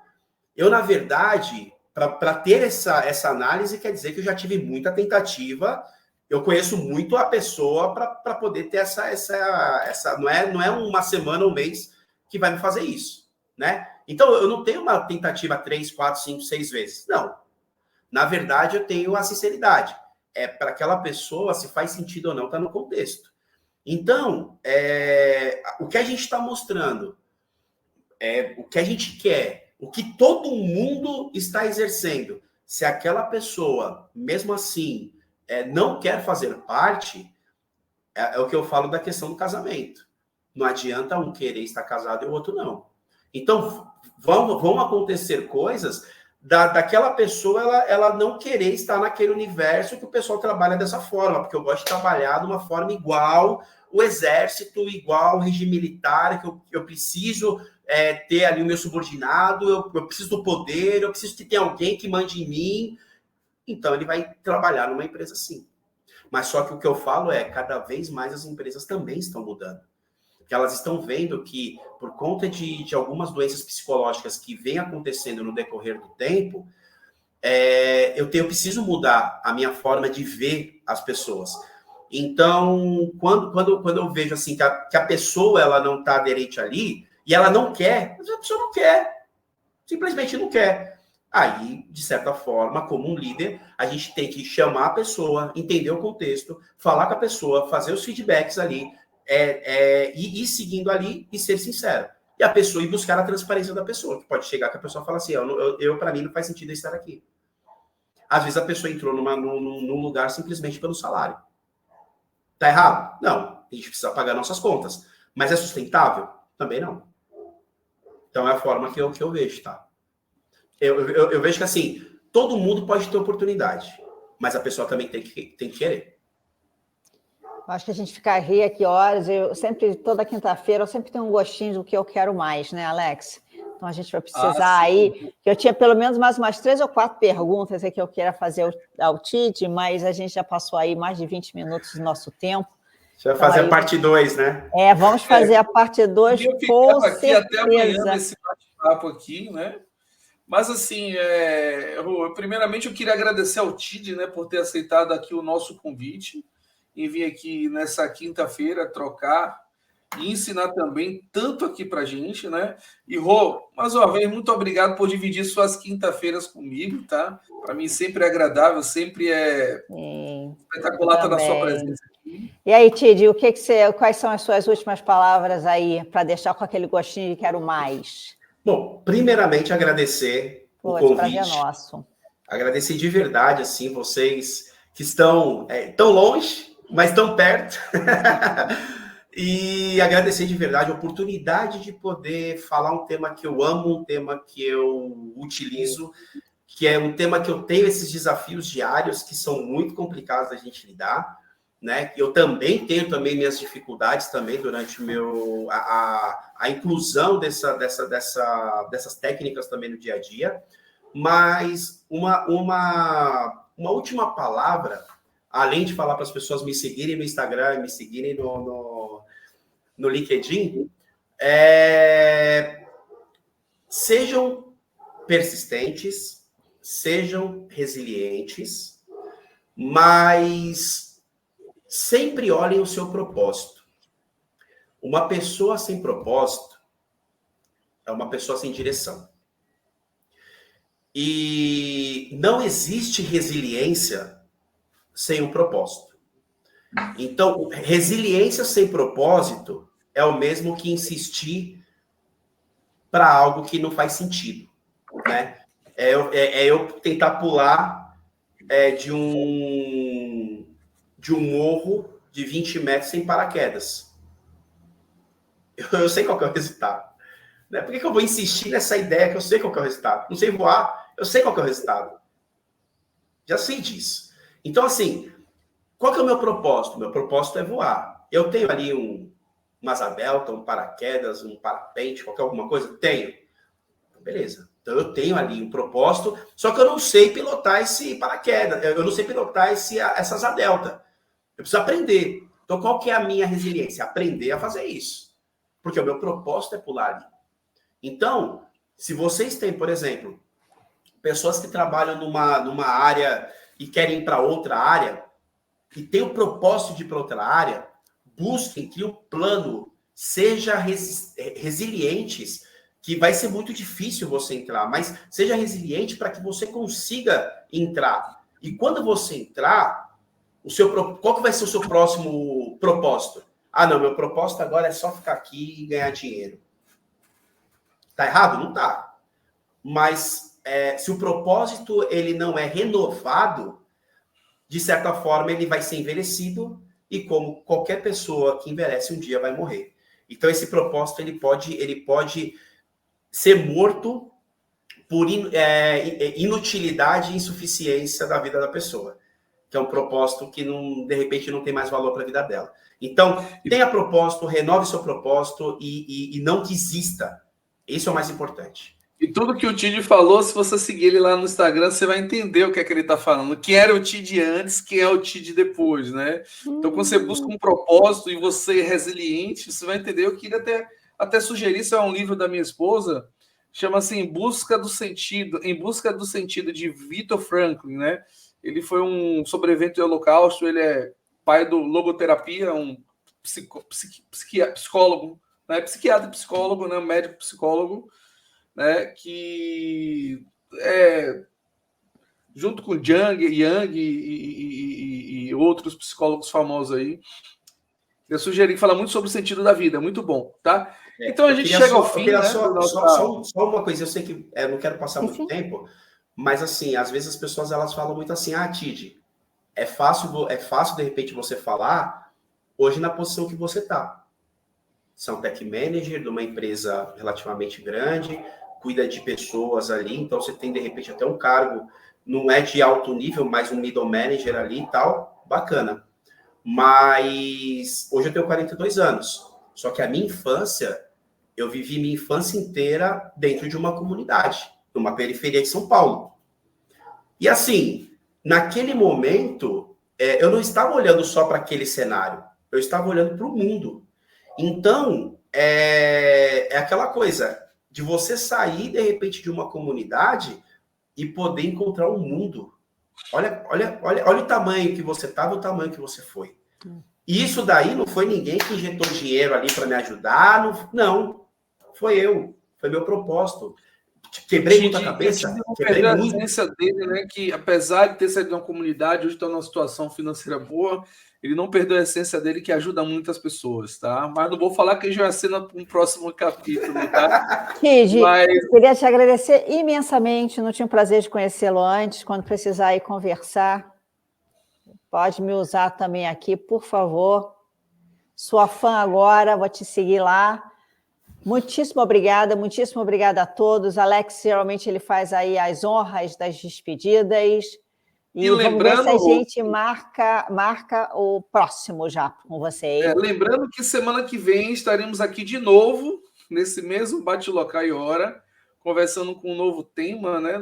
Eu, na verdade, para ter essa análise, quer dizer que eu já tive muita tentativa. Eu conheço muito a pessoa para poder ter essa não é uma semana ou um mês que vai me fazer isso, né? Então, eu não tenho uma tentativa 3, 4, 5, 6 vezes. Não. Na verdade, eu tenho a sinceridade. É para aquela pessoa, se faz sentido ou não, está no contexto. Então, o que a gente está mostrando, o que a gente quer, o que todo mundo está exercendo. Se aquela pessoa, mesmo assim, não quer fazer parte, é o que eu falo da questão do casamento. Não adianta um querer estar casado e o outro não. Então, vão acontecer coisas daquela pessoa ela não querer estar naquele universo que o pessoal trabalha dessa forma, porque eu gosto de trabalhar de uma forma igual o exército, igual o regime militar, que eu preciso ter ali o meu subordinado, eu preciso do poder, eu preciso que tenha alguém que mande em mim. Então, ele vai trabalhar numa empresa assim. Mas só que o que eu falo cada vez mais as empresas também estão mudando. Que elas estão vendo que, por conta de algumas doenças psicológicas que vêm acontecendo no decorrer do tempo, eu preciso mudar a minha forma de ver as pessoas. Então, quando eu vejo assim que a pessoa ela não está aderente ali, e ela não quer, a pessoa não quer, simplesmente não quer. Aí, de certa forma, como um líder, a gente tem que chamar a pessoa, entender o contexto, falar com a pessoa, fazer os feedbacks ali, ir seguindo ali e ser sincero. E a pessoa ir buscar a transparência da pessoa, que pode chegar que a pessoa fala assim, para mim não faz sentido estar aqui. Às vezes a pessoa entrou num lugar simplesmente pelo salário. Tá errado? Não. A gente precisa pagar nossas contas. Mas é sustentável? Também não. Então é a forma que eu vejo, tá? Eu vejo que assim, todo mundo pode ter oportunidade, mas a pessoa também tem que querer. Acho que a gente fica rir aqui horas. Toda quinta-feira, eu sempre tenho um gostinho do que eu quero mais, né, Alex? Então a gente vai precisar aí. Eu tinha pelo menos mais umas 3 ou 4 perguntas aí que eu queira fazer ao Tid, mas a gente já passou aí mais de 20 minutos do nosso tempo. Você vai fazer a parte 2, né? Vamos fazer a parte 2, com certeza. Aqui até amanhã nesse bate-papo aqui, né? Mas, assim, primeiramente eu queria agradecer ao Tid, né, por ter aceitado aqui o nosso convite e vir aqui nessa quinta-feira trocar e ensinar também tanto aqui para a gente, né? E, Rô, mais uma vez, muito obrigado por dividir suas quinta-feiras comigo, tá? Para mim sempre é agradável, sempre é espetacular estar na sua presença aqui. E aí, Tid, quais são as suas últimas palavras aí para deixar com aquele gostinho de quero mais? Bom, primeiramente agradecer o convite. Prazer nosso. Agradecer de verdade, assim, vocês que estão tão longe, mas tão perto. E agradecer de verdade a oportunidade de poder falar um tema que eu amo, um tema que eu utilizo, que é um tema que eu tenho esses desafios diários que são muito complicados da gente lidar, né? Eu também tenho minhas dificuldades também durante a inclusão dessas técnicas também no dia a dia, mas uma última palavra, além de falar para as pessoas me seguirem no Instagram, me seguirem no LinkedIn, sejam persistentes, sejam resilientes, mas sempre olhem o seu propósito. Uma pessoa sem propósito é uma pessoa sem direção. E não existe resiliência sem um propósito. Então, resiliência sem propósito é o mesmo que insistir para algo que não faz sentido, né? É eu tentar pular de um morro de 20 metros sem paraquedas. Eu sei qual que é o resultado. Né? Por que eu vou insistir nessa ideia que eu sei qual que é o resultado? Não sei voar, eu sei qual que é o resultado. Já sei disso. Então, assim, qual que é o meu propósito? Meu propósito é voar. Eu tenho ali uma asa delta, um paraquedas, um parapente, qualquer alguma coisa? Tenho. Beleza. Então, eu tenho ali um propósito, só que eu não sei pilotar esse paraquedas, eu não sei pilotar essa asa delta. Eu preciso aprender. Então, qual que é a minha resiliência? Aprender a fazer isso. Porque o meu propósito é pular ali. Então, se vocês têm, por exemplo, pessoas que trabalham numa área e querem ir para outra área, e tem o propósito de ir para outra área, busquem, criem um plano, sejam resilientes, que vai ser muito difícil você entrar, mas seja resiliente para que você consiga entrar. E quando você entrar, qual que vai ser o seu próximo propósito? Ah, não, meu propósito agora é só ficar aqui e ganhar dinheiro. Tá errado? Não tá. Mas se o propósito ele não é renovado, de certa forma ele vai ser envelhecido e como qualquer pessoa que envelhece um dia vai morrer. Então esse propósito ele pode ser morto por inutilidade e insuficiência da vida da pessoa, que é um propósito que de repente não tem mais valor para a vida dela. Então, tenha propósito, renove seu propósito e não desista. Isso é o mais importante. E tudo que o Tid falou, se você seguir ele lá no Instagram, você vai entender o que é que ele está falando. Quem era o Tid antes, quem é o Tid depois, né? Então, quando você busca um propósito e você é resiliente, você vai entender. Eu queria até sugerir, isso é um livro da minha esposa, chama-se Em Busca do Sentido, de Viktor Frankl, né? Ele foi um sobrevivente do Holocausto, ele é pai do logoterapia, um psicólogo, né? Psiquiatra e psicólogo, né? Médico psicólogo, né? Que junto com Yang e outros psicólogos famosos aí, eu sugeri falar muito sobre o sentido da vida, muito bom, tá? Então a gente chega ao fim, né? Só uma coisa, eu sei que eu não quero passar muito tempo, mas assim, às vezes as pessoas elas falam muito assim, Tid, é fácil de repente você falar hoje na posição que você está. Você é um tech manager de uma empresa relativamente grande, cuida de pessoas ali, então você tem de repente até um cargo, não é de alto nível, mas um middle manager ali e tal, bacana. Mas hoje eu tenho 42 anos, só que a minha infância, eu vivi minha infância inteira dentro de uma comunidade, numa periferia de São Paulo. E assim, naquele momento, eu não estava olhando só para aquele cenário, eu estava olhando para o mundo. Então, é aquela coisa de você sair, de repente, de uma comunidade e poder encontrar um mundo. Olha o tamanho que você estava, o tamanho que você foi. E isso daí não foi ninguém que injetou dinheiro ali para me ajudar, não. Foi meu propósito. Quebrei muita cabeça. Quebrei a muito. essência dele, né? Que apesar de ter saído de uma comunidade, hoje está numa situação financeira boa, ele não perdeu a essência dele, que ajuda muitas pessoas, tá? Mas não vou falar que já vai ser no próximo capítulo, tá? Tid, eu queria te agradecer imensamente. Não tinha o prazer de conhecê-lo antes. Quando precisar ir conversar, pode me usar também aqui, por favor. Sua fã agora, vou te seguir lá. Muitíssimo obrigada a todos. Alex, geralmente ele faz aí as honras das despedidas. E lembrando, vamos ver se a gente marca o próximo já com você. Lembrando que semana que vem estaremos aqui de novo, nesse mesmo Bate-Local e Hora, conversando com um novo tema, né?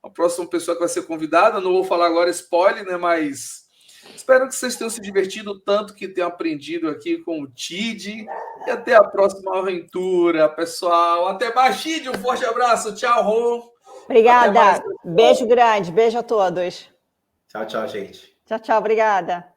A próxima pessoa que vai ser convidada, não vou falar agora spoiler, né? Mas espero que vocês tenham se divertido tanto, que tenham aprendido aqui com o Tid. E até a próxima aventura, pessoal. Até mais, Tid. Um forte abraço. Tchau, Rô. Obrigada. Beijo grande. Beijo a todos. Tchau, tchau, gente. Tchau, tchau. Obrigada.